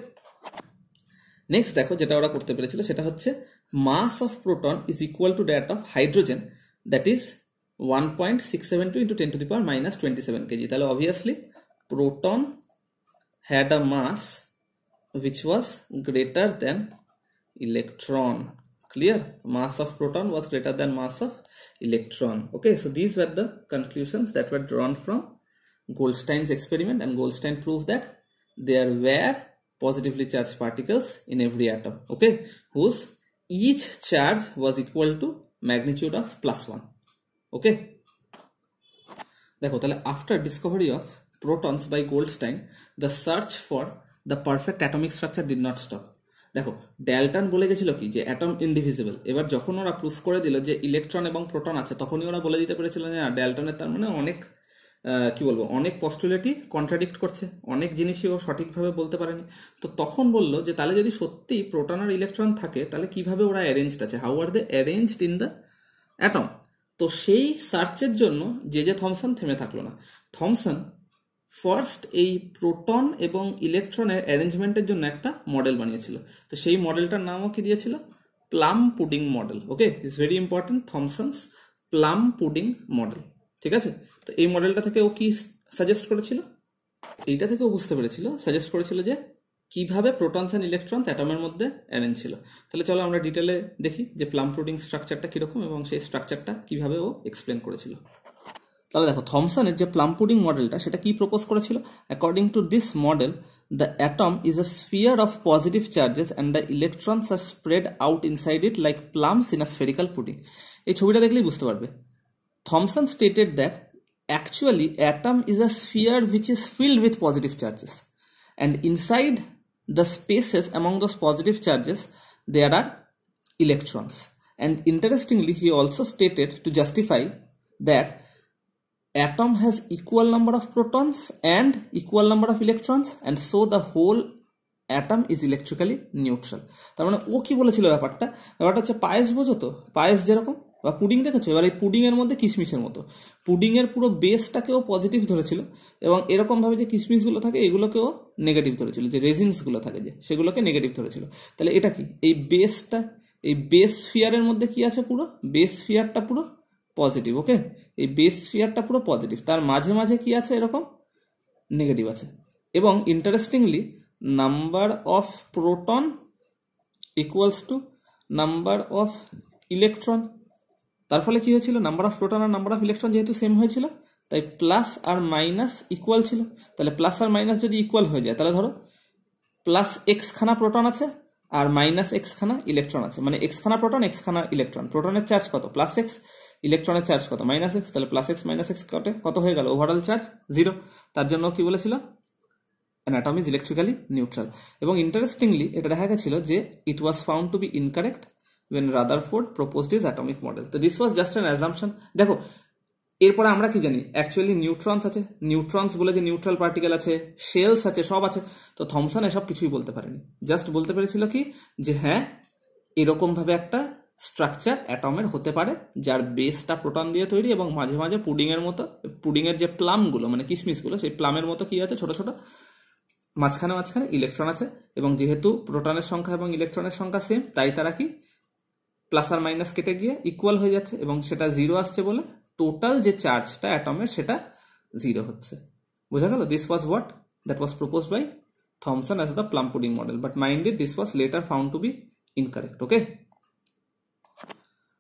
Next দেখো যেটা ওরা করতে পেরেছিল সেটা হচ্ছে mass of proton is equal to that of hydrogen, that is 1.672 into 10 to the power -27 kg. তাহলে obviously proton had a mass which was greater than electron. Clear? Mass of proton was greater than mass of electron. Okay, so these were the conclusions that were drawn from Goldstein's experiment, and Goldstein proved that there were positively charged particles in every atom, okay, whose each charge was equal to magnitude of +1. Okay, দেখো তাহলে after discovery of protons by Goldstein, the search for the perfect atomic structure did not stop. দেখো ড্যালটন বলে গেছিল কি, যে atom ইনডিভিজিবল। এবার যখন ওরা প্রুফ করে দিল যে ইলেকট্রন এবং প্রোটন আছে, তখনই ওরা বলে দিতে পেরেছিল যে না, ড্যালটনের তার মানে অনেক কি বলবো, অনেক পস্টুলেটই কন্ট্রাডিক্ট করছে, অনেক জিনিসই ও সঠিকভাবে বলতে পারেনি। তো তখন বললো যে তাহলে যদি সত্যি প্রোটন আর ইলেকট্রন থাকে, তাহলে কিভাবে ওরা অ্যারেঞ্জড আছে, how are they arranged in the atom. তো সেই সার্চের জন্য যে থমসন থেমে থাকলো না। থমসন ফার্স্ট এই প্রোটন এবং ইলেকট্রনের অ্যারেঞ্জমেন্টের জন্য একটা মডেল বানিয়েছিল। তো সেই মডেলটার নামও কি দিয়েছিল, plum pudding model. Okay, it's very important, Thomson's plum pudding model. ঠিক আছে, তো এই মডেলটা থেকে ও কি সাজেস্ট করেছিল, এইটা থেকে ও বুঝতে পেরেছিল, সাজেস্ট করেছিল যে কিভাবে প্রোটনস অ্যান্ড ইলেকট্রনস অ্যাটমের মধ্যে অ্যারেঞ্জ ছিল। তাহলে চলো আমরা ডিটেলে দেখি যে প্লাম পুডিং স্ট্রাকচারটা কিরকম এবং সেই স্ট্রাকচারটা কিভাবে ও এক্সপ্লেন করেছিল। তাহলে দেখো থমসনের যে প্লাম পুডিং মডেলটা, সেটা কি প্রপোজ করেছিল। According to this model, the atom is a sphere of positive charges and the electrons are spread out inside it like plums in a spherical pudding. এই ছবিটা দেখলেই বুঝতে পারবে। Thomson stated that actually atom is a sphere which is filled with positive charges, and inside the spaces among those positive charges there are electrons. And interestingly, he also stated to justify that atom has equal number of protons and equal number of electrons, and so the whole atom is electrically neutral. তার মানে ও কি বলেছিল, ব্যাপারটা হচ্ছে পায়েস, বোঝো তো, পায়েস যেরকম বা পুডিং দেখেছো, এবার এই পুডিং এর মধ্যে কিশমিশের মতো, পুডিং এর পুরো বেসটাকেও পজিটিভ ধরেছিল এবং এরকম ভাবে যে কিশমিশগুলো থাকে এগুলোকেও নেগেটিভ ধরেছিল, যে রেজিনসগুলো থাকে যে সেগুলোকে নেগেটিভ ধরেছিল। তাহলে এটা কি, এই বেসটা, এই বেস স্ফিয়ারের মধ্যে কি আছে, পুরো বেস স্ফিয়ারটা পুরো পজিটিভ। ওকে, এই বেস স্ফিয়ারটা পুরো পজিটিভ, তার মাঝে মাঝে কি আছে, এরকম নেগেটিভ আছে। এবং interestingly, number of proton equals to number of electron. তার ফলে কি হয়েছিল, নাম্বার অফ প্রোটন আর নাম্বার অফ ইলেকট্রন যেহেতু সেম হয়েছিল, তাই প্লাস আর মাইনাস ইকুয়াল ছিল। তাহলে প্লাস আর মাইনাস যদি ইকুয়াল হয়ে যায়, তাহলে ধরো প্লাস এক্স খানা প্রোটন আছে আর মাইনাস এক্স খানা ইলেকট্রন আছে, মানে এক্স খানা প্রোটন এক্স খানা ইলেকট্রন। প্রোটনের চার্জ কত, +x, ইলেকট্রনের চার্জ কত, -x। তাহলে +x -x কত হয়ে গেল, ওভারঅল চার্জ 0। তার জন্য কি বলেছিল, an atom is electrically neutral। এবং ইন্টারেস্টিংলি এটা দেখা গেছিল যে it was found to be incorrect when Rutherford proposed his atomic model. So this was just an assumption. দেখো এরপরে আমরা কি জানি, অ্যাকচুয়ালি নিউট্রনস আছে, নিউট্রনস বলে যে নিউট্রাল পার্টিকেল আছে, শেলস আছে, সব আছে। তো থমসন এসব কিছুই বলতে পারেনি, জাস্ট বলতে পেরেছিল কি যে হ্যাঁ এরকম ভাবে একটা স্ট্রাকচার অ্যাটমের হতে পারে যার বেসটা প্রোটন দিয়ে তৈরি এবং মাঝে মাঝে পুডিংয়ের মতো, পুডিংয়ের যে প্লামগুলো মানে কিশমিশগুলো সেই প্লামের মতো কি আছে ছোট ছোট মাঝখানে মাঝখানে ইলেকট্রন আছে, এবং যেহেতু প্রোটনের সংখ্যা এবং ইলেকট্রনের সংখ্যা সেম তাই তারা কি প্লাস আর মাইনাস কেটে গিয়ে ইকুয়াল হয়ে যাচ্ছে এবং সেটা জিরো আসছে বলে টোটাল যে চার্জটা অ্যাটমের সেটা জিরো হচ্ছে। বোঝা গেল? This was what that was proposed by Thomson as the plum pudding model, but minded this was later found to be incorrect. Okay,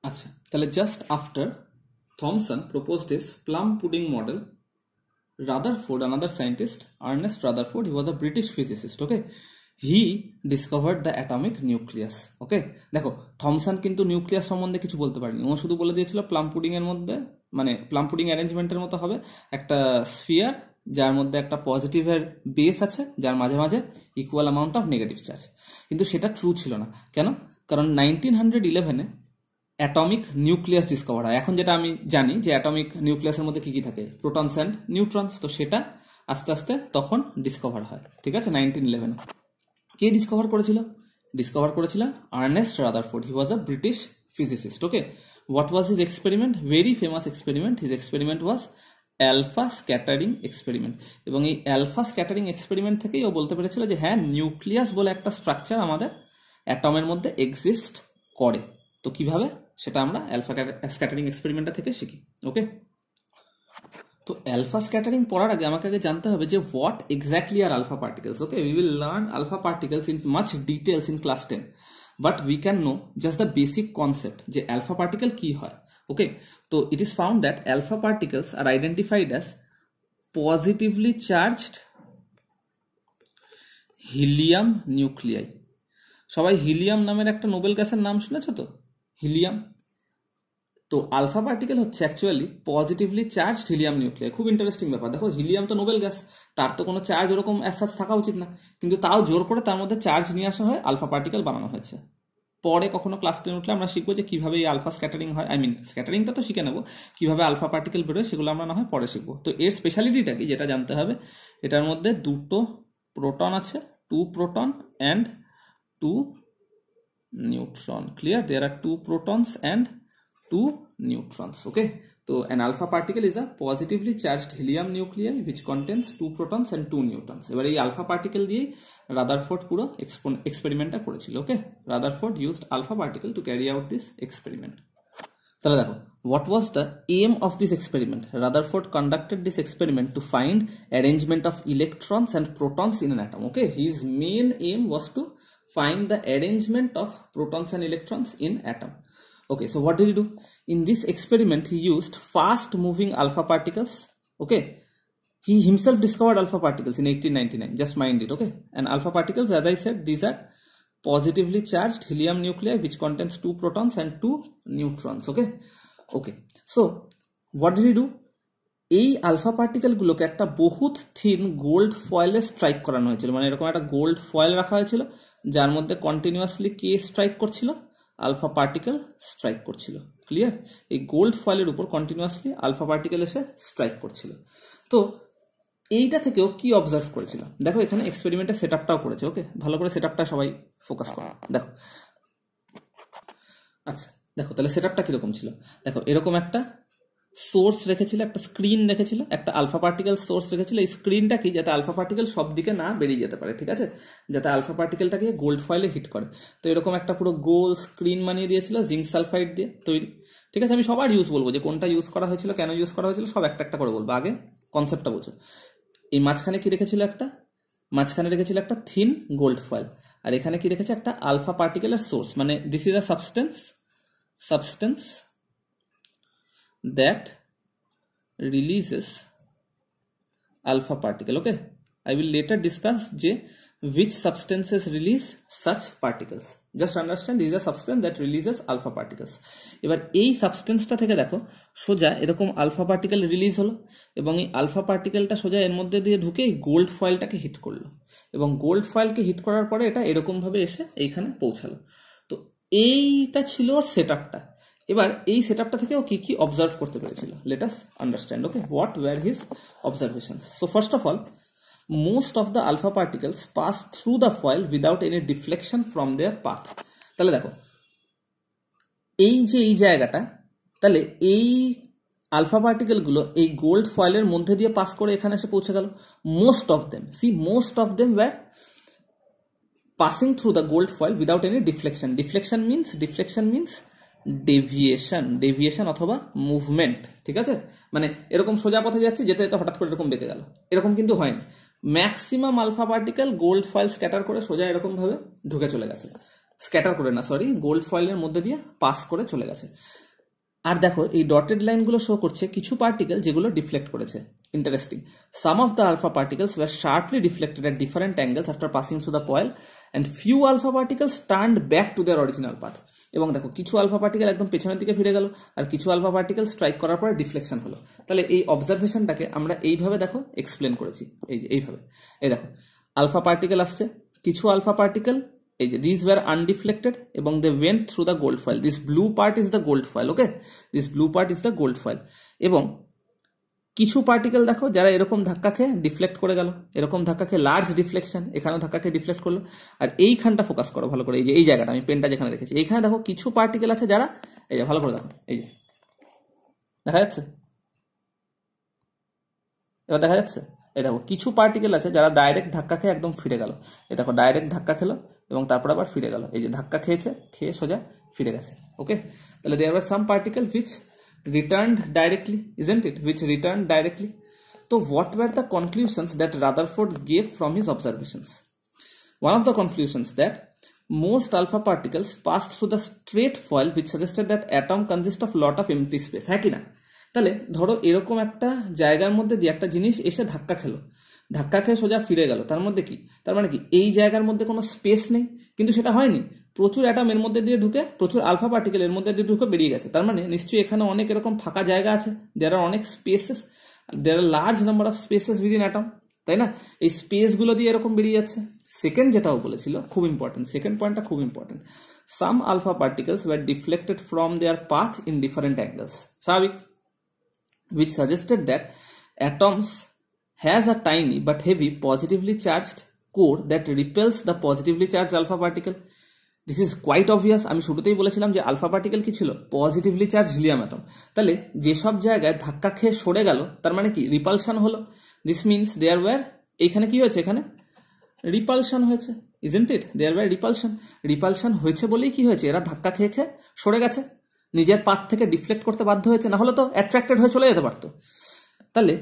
আচ্ছা, তাহলে just after Thomson proposed this plum pudding model, Rutherford, another scientist, Ernest Rutherford, he was a British physicist, okay? He discovered the atomic nucleus, okay? দেখো Thomson কিন্তু nucleus সম্বন্ধে কিছু বলতে পারেনি, ও শুধু বলে দিয়েছিল প্লাম পুডিং এর মধ্যে মানে প্লাম পুডিং অ্যারেঞ্জমেন্টের মতো হবে একটা স্ফিয়ার যার মধ্যে একটা পজিটিভের বেস আছে যার মাঝে মাঝে equal amount of negative charge, কিন্তু সেটা ট্রু ছিল না। কেন? কারণ 1911-এ অ্যাটমিক নিউক্লিয়াস ডিসকভার হয়। এখন যেটা আমি জানি যে অ্যাটমিক নিউক্লিয়াসের মধ্যে কি কি থাকে, প্রোটনস অ্যান্ড নিউট্রনস, তো সেটা আস্তে আস্তে তখন ডিসকভার হয়। ঠিক আছে, 1911-এ কে ডিসকভার করেছিল? ডিসকভার করেছিল Ernst Rutherford. He was a British physicist. Okay, what was his experiment? Very famous experiment. His experiment was alpha scattering experiment, এবং এই অ্যালফা স্ক্যাটারিং এক্সপেরিমেন্ট থেকেই ও বলতে পেরেছিল যে হ্যাঁ, নিউক্লিয়াস বলে একটা স্ট্রাকচার আমাদের অ্যাটমের মধ্যে এক্সিস্ট করে। তো কিভাবে সেটা আমরা অ্যালফা স্ক্যাটারিং এক্সপেরিমেন্টটা থেকে শিখি। ওকে, তো অ্যালফা স্ক্যাটারিং পড়ার আগে আমাকে আগে জানতে হবে যে what exactly are alpha particles. Okay, we will learn alpha particles in much details in class 10, but we can know just the basic concept যে অ্যালফা পার্টিকেল কি হয়। ওকে, তো it is found that alpha particles are identified as positively charged helium nuclei. সবাই helium নামের একটা noble গ্যাসের নাম শুনেছ তো, হিলিয়াম। তো আলফা পার্টিকেল হচ্ছে actually positively charged helium nuclei. খুব ইন্টারেস্টিং ব্যাপার। দেখো, হিলিয়াম তো নোবেল গ্যাস, তার তো কোনো চার্জ ওরকম অ্যাজ থাকা উচিত না, কিন্তু তাও জোর করে তার মধ্যে চার্জ নিয়ে আসা হয়, আলফা পার্টিকেল বানানো হয়েছে। পরে কখনো ক্লাস 10 উঠলে আমরা শিখবো যে কিভাবে এই আলফা স্ক্যাটারিং হয়, আই মিন স্ক্যাটারিংটা তো শিখে নেবো, কিভাবে আলফা পার্টিকেল বেরোয় সেগুলো আমরা না হয় পরে শিখবো। তো এর স্পেশালিটিটা কি যেটা জানতে হবে, এটার মধ্যে দুটো প্রোটন আছে, 2 proton and 2 neutron. Clear? There are 2 protons and 2 neutrons. Okay, so an alpha particle is a positively charged helium nuclei which contains 2 protons and 2 neutrons. এবার এই আলফা পার্টিকেল দিয়ে রাদারফোর্ড পুরো এক্সপেরিমেন্টটা করেছিল। ওকে, Rutherford used alpha particle to carry out this experiment. তাহলে দেখো, what was the aim of this experiment? Rutherford conducted this experiment to find arrangement of electrons and protons in an atom. Okay, his main aim was to find the arrangement of protons and electrons in atom. Okay, so what did he do? In this experiment, he used fast moving alpha particles. Okay, he himself discovered alpha particles in 1899. Just mind it. Okay, and alpha particles, as I said, these are positively charged helium nuclei which contains 2 protons and 2 neutrons. Okay, so what did he do? এই alpha পার্টিকেলগুলোকে একটা বহুত thin gold ফয়েলে strike করানো হয়েছিল, মানে এরকম একটা gold foil রাখা হয়েছিল যার মধ্যে কন্টিনিউয়াসলি কে স্ট্রাইক করছিল? আলফা পার্টিকেল স্ট্রাইক করছিল। ক্লিয়ার? এই গোল্ড ফয়েলের উপর কন্টিনিউয়াসলি আলফা পার্টিকেল এসে স্ট্রাইক করছিল। তো এইটা থেকেও কি অবজার্ভ করেছিল? দেখো, এখানে এক্সপেরিমেন্টের সেট আপটাও করেছে। ওকে, ভালো করে সেট আপটা সবাই ফোকাস করো। দেখো, আচ্ছা দেখো, তাহলে সেট আপটা কিরকম ছিল? দেখো, এরকম একটা সোর্স রেখেছিল, একটা স্ক্রিন রেখেছিল, একটা আলফা পার্টিকেল সোর্স রেখেছিল। এই স্ক্রিনটা কি, যাতে আলফা পার্টিকেল সব দিকে না বেরিয়ে যেতে পারে, ঠিক আছে, যাতে আলফা পার্টিকেলটাকে গোল্ড ফয়েলে হিট করে। তো এরকম একটা পুরো গোল স্ক্রিন বানিয়ে দিয়েছিল জিঙ্ক সালফাইড দিয়ে তৈরি। ঠিক আছে, আমি সবার ইউজ বলবো, যে কোনটা ইউজ করা হয়েছিল, কেন ইউজ করা হয়েছিল, সব একটা একটা করে বলবো। আগে কনসেপ্টটা বুঝো। এই মাঝখানে কি রেখেছিল? মাঝখানে রেখেছিল একটা থিন গোল্ড ফয়েল, আর এখানে কি রেখেছে? একটা আলফা পার্টিকেলের সোর্স, মানে this is a substance that releases alpha particle. Okay, I will later discuss which substances release such particles. Just understand, these are substance that releases alpha particles. এবার এই সাবস্টেন্সটা থেকে দেখো, সোজা এরকম আলফা পার্টিকেল রিলিজ হলো, এবং এই আলফা পার্টিকেলটা সোজা এর মধ্যে দিয়ে ঢুকে এই গোল্ড ফয়েলটাকে হিট করলো, এবং গোল্ড ফয়েলকে হিট করার পরে এটা এরকম ভাবে এসে এইখানে পৌঁছালো। তো এইটা ছিল ওর সেট আপটা। এবার এই সেটআপটা থেকে ও কি কি অবজার্ভ করতে পেরেছিল, let us understand. Okay, what were his observations? So first of all, most of the alpha particles pass through the foil without any deflection from their path. তাহলে দেখো, এই যে এই জায়গাটা, তাহলে এই আলফা পার্টিকেলগুলো এই গোল্ড ফয়েলের মধ্যে দিয়ে পাস করে এখানে এসে পৌঁছে গেল। Most of them, see most of them were passing through the gold foil without any deflection. Deflection means deviation অথবা মুভমেন্ট, ঠিক আছে? মানে এরকম সোজা পথে যাচ্ছে, যেতে যেতে হঠাৎ করে এরকম বেঁকে গেল, এরকম কিন্তু হয়নি। Maximum alpha particle gold foil scatter করে সোজা এরকম ভাবে ঢুকে চলে গেছে, স্ক্যাটার করে না, সরি, গোল্ড ফয়েলের মধ্যে দিয়ে পাস করে চলে গেছে। আর দেখো এই ডটেড লাইনগুলো শো করছে কিছু পার্টিকেল যেগুলো ডিফ্লেক্ট করেছে। Interesting, some of the alpha particles were sharply deflected at different angles after passing through the coil and few alpha particles turned back to their original path. এবং দেখো কিছু alpha particle একদম পেছনের দিকে ফিরে গেল, আর কিছু আলফা পার্টিকেল স্ট্রাইক করার পরে ডিফ্লেকশন হলো। তাহলে এই অবজারভেশনটাকে আমরা এইভাবে দেখো এক্সপ্লেন করেছি, এই যে এইভাবে। এই দেখো আলফা পার্টিকেল আসছে, কিছু আলফা পার্টিকেল এই যে these were undeflected এবং they went through the gold foil. This blue part is the gold foil, okay? This blue part is the gold foil. এবং কিছু পার্টিকেল দেখো যারা এরকম ধাক্কা খেয়ে ডিফ্লেক্ট করে গেল, এরকম ধাক্কা খেয়ে লার্জ ডিফ্লেকশন, এখানেও ধাক্কা খেয়ে ডিফ্লেক্ট করলো। আর এইখানটা ফোকাস করো ভালো করে, এই যে এই জায়গাটা আমি পেনটা যেখানে রেখেছি, এইখানে দেখো কিছু পার্টিকেল আছে যারা এই যে ভালো করে দেখো, এই যে দেখা যাচ্ছে, এবার দেখা যাচ্ছে, এই দেখো কিছু পার্টিকেল আছে যারা ডাইরেক্ট ধাক্কা খেয়ে একদম ফিরে গেল। এই দেখো ডাইরেক্ট ধাক্কা খেলো এবং তারপর আবার ফিরে গেল, এই যে ধাক্কা খেয়েছে, খেয়ে সোজা ফিরে গেছে, ওকে? তাহলে there were some particle which returned directly, isn't it, which returned directly. তো what were the conclusions that Rutherford gave from his observations? One of the conclusions that most alpha particles pass through the straight foil which suggested that atom consists of lot of empty space, হ্যাঁ কি না? তাহলে ধরো এরকম একটা জায়গার মধ্যে দিয়ে একটা জিনিস এসে ধাক্কা খেলো, ধাক্কা খেয়ে সোজা ফিরে গেল, তার মধ্যে কি, তার মানে কি এই জায়গার মধ্যে কোনো স্পেস নেই, কিন্তু সেটা হয়নি, প্রচুর অ্যাটম এর মধ্যে দিয়ে ঢুকে, প্রচুর আলফা পার্টিকেল এর মধ্যে দিয়ে ঢুকে বেরিয়ে গেছে। তার মানে নিশ্চয়ই এখানে অনেক এরকম ফাঁকা জায়গা আছে, দেয়ার আর অনেক spaces, there are large number of spaces within atom, তাই না? এই স্পেসগুলো দিয়ে এরকম বেরিয়ে যাচ্ছে। সেকেন্ড যেটাও বলেছিল খুব ইম্পর্টেন্ট, সেকেন্ড পয়েন্টটা খুব important, some alpha particles were deflected from their path in different angles, স্বাভাবিক, which suggested that atoms has a tiny but heavy positively charged core that repels the positively charged alpha particle. This is quite obvious. আমি শুরুতেই বলেছিলাম যে alpha particle কি ছিল, positively charge helium atom. তাহলে যেসব জায়গায় ধাক্কা খেয়ে সরে গেল তার মানে কি রিপালশন হলো। দিস মিনস দেয়ার ওয়্যার, এইখানে কি হয়েছে, এখানে রিপালশন হয়েছে, isn't it? There were repulsion, repulsion হয়েছে বলেই কি হয়েছে, এরা ধাক্কা খেয়ে খেয়ে সরে গেছে, নিজের পাথ থেকে ডিফ্লেক্ট করতে বাধ্য হয়েছে, না হলে তো অ্যাট্রাক্টেড হয়ে চলে যেতে পারতো। তাহলে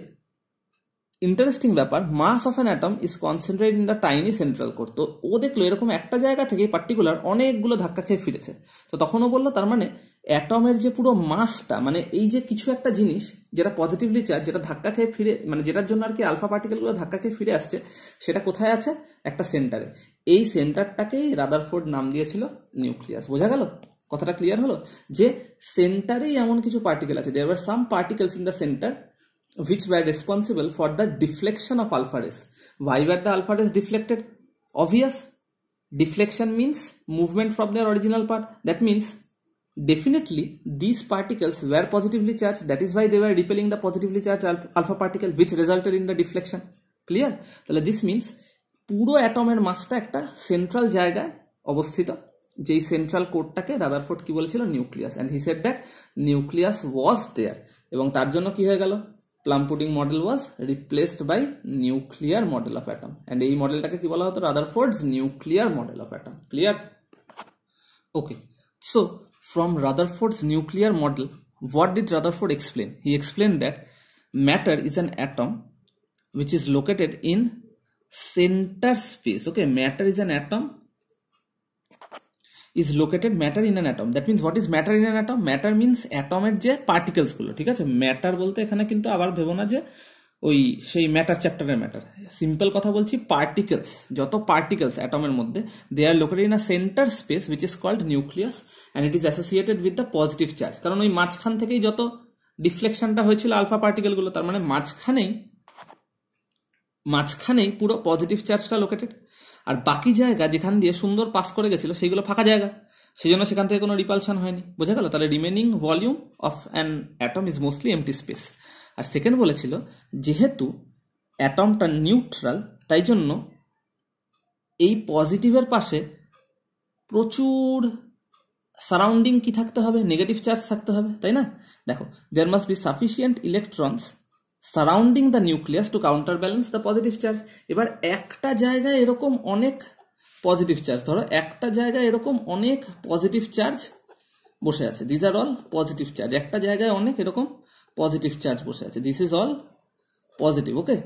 ইন্টারেস্টিং ব্যাপার, mass of an atom is concentrated in the tiny central core. তো ও দেখলো এরকম একটা জায়গা থেকে পার্টিকুলার অনেকগুলো ধাক্কা খেয়ে ফিরেছে। তো তখন ও বললো তার মানে অ্যাটমের যে পুরো মাসটা, মানে এই যে কিছু একটা জিনিস যেটা পজিটিভলি চার্জ, যেটা ধাক্কা খেয়ে ফিরে, মানে যেটার জন্য আর কি আলফা পার্টিকেলগুলো ধাক্কা খেয়ে ফিরে আসছে, সেটা কোথায় আছে, একটা সেন্টারে। এই সেন্টারটাকেই রাদারফোর্ড নাম দিয়েছিল নিউক্লিয়াস। বোঝা গেল? কথাটা ক্লিয়ার হলো যে সেন্টারেই এমন কিছু পার্টিকেল আছে, there were some particles in the centre which were responsible for the deflection of alpha rays. Why were the alpha rays deflected? Obvious. Deflection means movement from their original path. That means definitely these particles were positively charged. That is why they were repelling the positively charged alpha particle, which resulted in the deflection. Clear? তাহলে this means পুরো অ্যাটমের মাসটা একটা central জায়গায় অবস্থিত, যেই central কোরটাকে Rutherford কি বলেছিল, nucleus. And he said that nucleus was there, এবং তার জন্য কি হয়ে গেল, plum pudding model was replaced by nuclear model of atom. And এই মডেলটাকে কি বলা হতো, Rutherford's nuclear model of atom. Clear? Okay, so from Rutherford's nuclear model, what did Rutherford explain? He explained that matter is an atom which is located in center space. Okay, matter is an atom is located, matter in an atom. That means what is matter in an atom? Matter means atomer যে particles গুলো, ঠিক আছে? Matter বলতে এখানে কিন্তু আবার ভেবো না যে ওই সেই ম্যাটার চ্যাপ্টারের ম্যাটার, সিম্পল কথা বলছি, পার্টিকেলস, যত পার্টিকেলস অ্যাটমের মধ্যে, they are located in a centre space which is called nucleus and it is associated with the positive charge. কারণ ওই মাঝখান থেকেই যত ডিফ্লেকশনটা হয়েছিল আলফা পার্টিকেলগুলো, তার মানে মাঝখানেই পুরো পজিটিভ চার্জটা লোকেটেড। আর বাকি জায়গা যেখান দিয়ে সুন্দর পাস করে গেছিল সেইগুলো ফাঁকা জায়গা, সেই জন্য সেখান থেকে কোনো রিপালশন হয়নি। বোঝা গেল? তাহলে remaining volume of an atom is mostly empty space. আর সেকেন্ড বলেছিল যেহেতু অ্যাটমটা নিউট্রাল, তাই জন্য এই পজিটিভের পাশে প্রচুর সারাউন্ডিং কি থাকতে হবে, নেগেটিভ চার্জ থাকতে হবে, তাই না? দেখো, there must be sufficient electrons surrounding the nucleus to counter balance the positive charge. এবার একটা জায়গায় এরকম অনেক পজিটিভ চার্জ, ধরো একটা জায়গায় এরকম অনেক পজিটিভ চার্জ বসে আছে, this are all positive charge, একটা জায়গায় অনেক এরকম পজিটিভ চার্জ বসে আছে, this is all positive. Okay,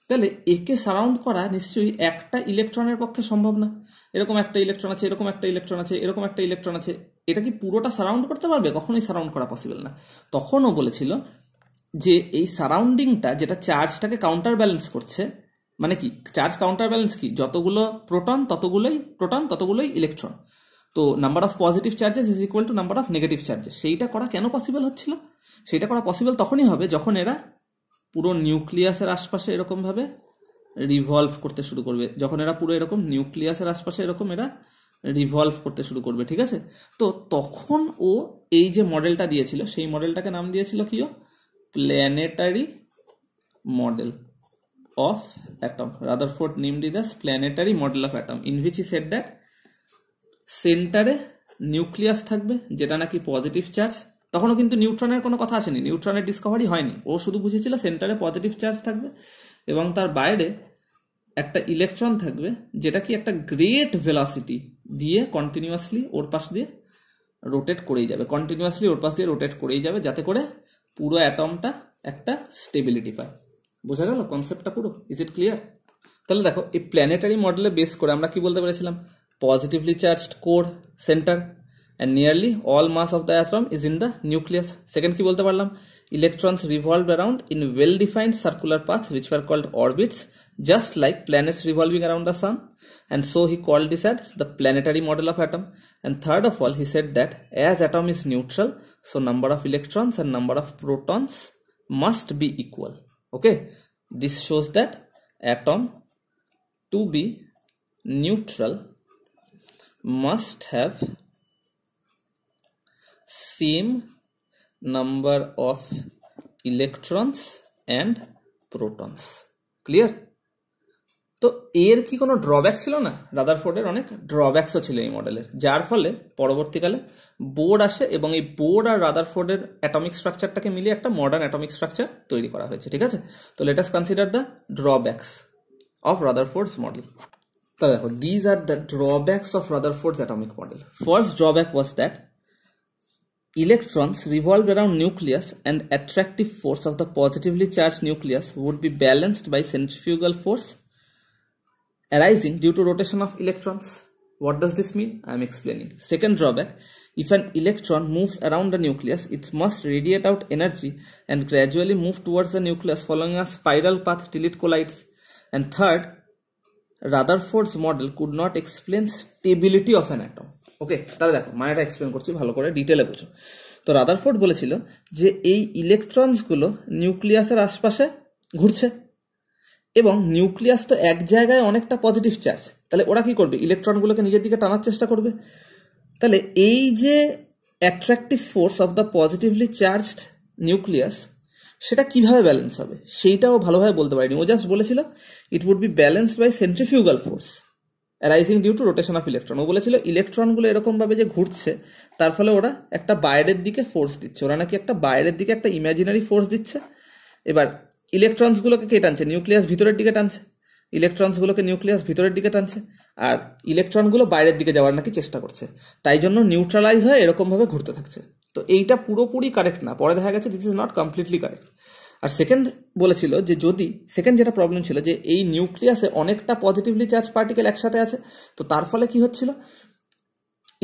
তাহলে একে সারাউন্ড করা নিশ্চয়ই একটা ইলেকট্রনের পক্ষে সম্ভব না। এরকম একটা ইলেকট্রন আছে, এরকম একটা ইলেকট্রন আছে, এরকম একটা ইলেকট্রন আছে, এটা কি পুরোটা সারাউন্ড করতে পারবে? কখনোই সারাউন্ড করা পসিবল না। তখনও বলেছিল যে এই সারাউন্ডিংটা যেটা চার্জটাকে কাউন্টার ব্যালেন্স করছে, মানে কি চার্জ কাউন্টার ব্যালেন্স কি, যতগুলো প্রোটন ততগুলোই ইলেকট্রন, তো number of positive charges is equal two number of negative charges. সেইটা করা কেন পসিবল হচ্ছিল? সেইটা করা পসিবল তখনই হবে যখন এরা পুরো নিউক্লিয়াসের আশপাশে এরকম ভাবে রিভলভ করতে শুরু করবে, যখন এরা পুরো এরকম নিউক্লিয়াসের আশপাশে এরকম এরা রিভলভ করতে শুরু করবে, ঠিক আছে? তো তখন ও এই যে মডেলটা দিয়েছিল সেই মডেলটাকে নাম দিয়েছিল কি, planetary model of atom. Rutherford named it as planetary model of atom, in which he said that সেন্টারে নিউক্লিয়াস থাকবে যেটা নাকি পজিটিভ চার্জ। তখনও কিন্তু নিউট্রনের কোনো কথা আসেনি, নিউট্রনের ডিসকভারি হয়নি, ও শুধু বুঝেছিল সেন্টারে পজিটিভ চার্জ থাকবে এবং তার বাইরে একটা ইলেকট্রন থাকবে যেটা কি একটা গ্রেট ভেলোসিটি দিয়ে কন্টিনিউয়াসলি ওর পাশ দিয়ে রোটেট করেই যাবে, কন্টিনিউয়াসলি ওর পাশ দিয়ে রোটেট করেই যাবে, যাতে করে পুরো অ্যাটমটা একটা স্টেবিলিটি পায়। বোঝা গেল কনসেপ্টটা পুরো? Is it clear? তাহলে দেখো, এই প্ল্যানেটারি মডেলে বেস করে আমরা কি বলতে পেরেছিলাম? Positively charged core centre and nearly all mass of the atom is in the nucleus. Second কি বলতে পারলাম? Electrons revolve around in well-defined circular paths which were called orbits, just like planets revolving around the sun, and so he called this as the planetary model of atom. And third of all, he said that as atom is neutral, so number of electrons and number of protons must be equal. Okay, this shows that atom to be neutral must have same number of electrons and protons. Clear? তো এর কি কোনো drawback ছিল না? রাদারফোর্ডের অনেক ড্রব্যাকসও ছিল এই মডেলের, যার ফলে পরবর্তীকালে বোর্ড আসে এবং এই বোর্ড আর রাদারফোর্ডের অ্যাটমিক স্ট্রাকচারটাকে মিলিয়ে একটা মডার্ন অ্যাটমিক স্ট্রাকচার তৈরি করা হয়েছে, ঠিক আছে? তো let us consider the drawbacks of Rutherford's model. তাহলে দেখো, these are the drawbacks of Rutherford's atomic model. First drawback was that electrons revolve around nucleus and attractive force of the positively charged nucleus would be balanced by centrifugal force arising due to rotation of electrons. What does this mean? I am explaining. Second drawback, if an electron moves around the nucleus, it must radiate out energy and gradually move towards the nucleus following a spiral path till it collides. And third, Rutherford's model could not explain stability of an atom. ওকে, তাহলে দেখো মানেটা explain করছি, ভালো করে ডিটেলে বুঝো। তো Rutherford বলেছিল যে এই ইলেকট্রনসগুলো নিউক্লিয়াসের আশপাশে ঘুরছে এবং নিউক্লিয়াস তো এক জায়গায় অনেকটা পজিটিভ চার্জ, তাহলে ওরা কি করবে? ইলেকট্রনগুলোকে নিজের দিকে টানার চেষ্টা করবে। তাহলে এই যে attractive force of the positively charged nucleus, সেটা কিভাবে ব্যালেন্স হবে সেইটাও ভালোভাবে বলতে পারিনি। ও জাস্ট বলেছিল it would be balanced by centrifugal force arising due to rotation of electron. ও বলেছিল ইলেকট্রনগুলো এরকমভাবে যে ঘুরছে তার ফলে ওরা একটা বাইরের দিকে ফোর্স দিচ্ছে, ওরা নাকি একটা বাইরের দিকে একটা ইমাজিনারি ফোর্স দিচ্ছে। এবার ইলেকট্রনসগুলোকে কে টানছে? নিউক্লিয়াস ভিতরের দিকে টানছে, ইলেকট্রনসগুলোকে নিউক্লিয়াস ভিতরের দিকে টানছে, আর ইলেকট্রনগুলো বাইরের দিকে যাওয়ার নাকি চেষ্টা করছে, তাই জন্য নিউট্রালাইজ হয়ে এরকমভাবে ঘুরতে থাকছে। তো এইটা পুরোপুরি কারেক্ট না, পরে দেখা গেছে this is not completely correct. আর সেকেন্ড বলেছিল যে যদি সেকেন্ড যেটা প্রবলেম ছিল যে এই নিউক্লিয়াসে অনেকটা পজিটিভলি চার্জ পার্টিকেল একসাথে আছে, তো তার ফলে কি হচ্ছিল?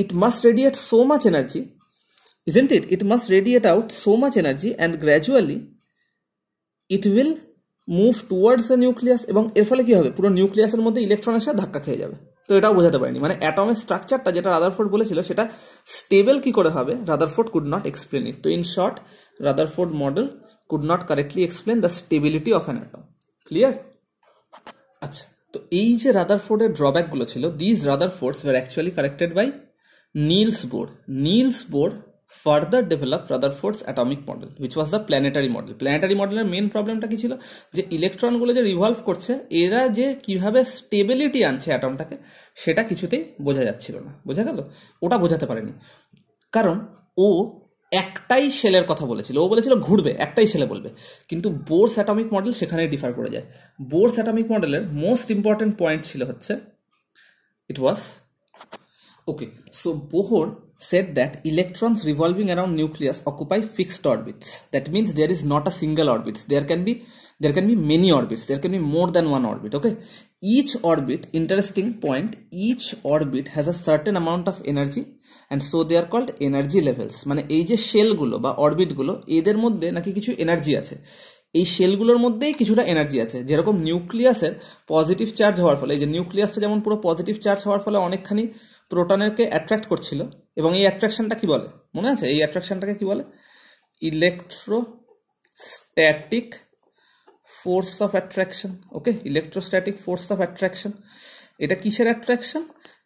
It must radiate so much energy, isn't it? It must radiate out so much energy and gradually it will move towards the nucleus, এবং এর ফলে কি হবে? পুরো নিউক্লিয়াসের মধ্যে ইলেকট্রনের সাথে ধাক্কা খেয়ে যাবে। তো এটাও বোঝাতে পারিনি, মানে অ্যাটমের স্ট্রাকচারটা যেটা রাদারফোর্ড বলেছিল সেটা স্টেবল কি করে হবে, Rutherford could not explain it. তো in short, Rutherford model could not correctly explain the stability of an atom. Clear? আচ্ছা, তো এই যে রাদারফোর্ডের ড্রব্যাকগুলো ছিল, this রাদারফোর্ডস were actually corrected by Niels Bohr. Niels Bohr further developed Rutherford's atomic model, which was the planetary model. Planetary মডেলের main প্রবলেমটা কি ছিল? যে ইলেকট্রনগুলো যে রিভলভ করছে, এরা যে কিভাবে স্টেবিলিটি আনছে অ্যাটমটাকে, সেটা কিছুতেই বোঝা যাচ্ছিল না। বোঝা গেল? ওটা বোঝাতে পারেনি। কারণ ও একটাই শেলের কথা বলেছিল, ও বলেছিল ঘুরবে, একটাই শেলে বলবে। কিন্তু বোরস অ্যাটমিক মডেল সেখানে ডিফার করে যায়। বোরস অ্যাটমিক মডেলের মোস্ট ইম্পর্টেন্ট পয়েন্ট ছিল হচ্ছে it was okay, so Bohr said that electrons revolving around nucleus occupy fixed orbits. That means there is not a single orbit, there can be many orbits, there can be more than one orbit. Okay, each orbit, interesting point, each orbit has a certain amount of energy and so they are called energy levels. মানে এই যে শেলগুলো বা অরবিটগুলো, এদের মধ্যে নাকি কিছু energy আছে, এই শেলগুলোর মধ্যেই কিছুটা এনার্জি আছে। যেরকম নিউক্লিয়াসের পজিটিভ চার্জ হওয়ার ফলে, এই যে নিউক্লিয়াসটা যেমন পুরো পজিটিভ চার্জ হওয়ার ফলে অনেকখানি প্রোটনেরকে অ্যাট্রাক্ট করছিল, এবং এই অ্যাট্রাকশনটা কি বলে মনে আছে? এই অ্যাট্রাকশনটাকে কি বলে? Electrostatic force of attraction. Okay, electrostatic force of attraction. এটা কিসের অ্যাট্রাকশন?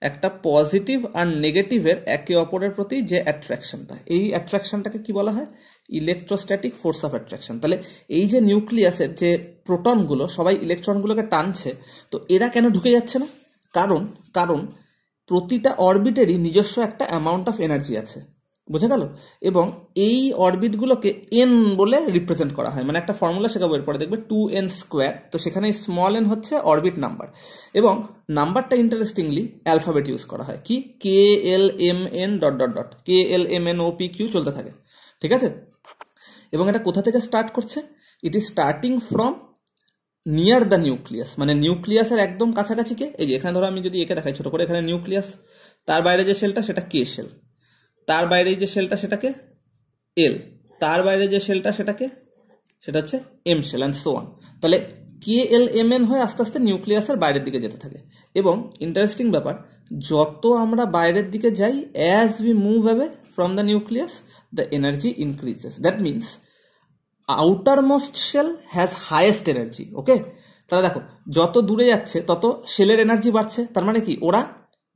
একটা পজিটিভ আর নেগেটিভের একে অপরের প্রতি যে অ্যাট্রাকশনটা, এই অ্যাট্রাকশনটাকে কি বলা হয়? Electrostatic force of attraction. তাহলে এই যে নিউক্লিয়াসের যে প্রোটনগুলো সবাই ইলেকট্রনগুলোকে টানছে, তো এরা কেন ঢুকে যাচ্ছে না? কারণ প্রতিটা অরবিটেরই নিজস্ব একটা অ্যামাউন্ট অফ এনার্জি আছে, বোঝা গেল? এবং এই অরবিটগুলোকে এন বলে রিপ্রেজেন্ট করা হয়, মানে একটা ফর্মুলা শেখাবো এরপরে দেখবে, 2n²। তো সেখানে স্মল এন হচ্ছে অরবিট নাম্বার, এবং নাম্বারটা ইন্টারেস্টিংলি অ্যালফাবেট ইউজ করা হয়। কি? KLMN ... KLMNOPQ চলতে থাকে, ঠিক আছে? এবং এটা কোথা থেকে স্টার্ট করছে? It is starting from near the nucleus, মানে নিউক্লিয়াসের একদম কাছাকাছি কে? এই যে এখানে ধরো আমি যদি একে দেখাই ছোট করে, এখানে নিউক্লিয়াস, তার বাইরে যে শেলটা সেটা কে শেল, তার বাইরে যে শেলটা সেটাকে এল, তার বাইরে যে শেলটা সেটা হচ্ছে M shell, and so on. তাহলে KLMN হয়ে আস্তে আস্তে নিউক্লিয়াসের বাইরের দিকে যেতে থাকে। এবং ইন্টারেস্টিং ব্যাপার, যত আমরা বাইরের দিকে যাই, as we move away from the nucleus, the energy increases. That means outermost shell has highest energy. Okay, তাহলে দেখো যত দূরে যাচ্ছে তত শেলের এনার্জি বাড়ছে। তার মানে কি? ওরা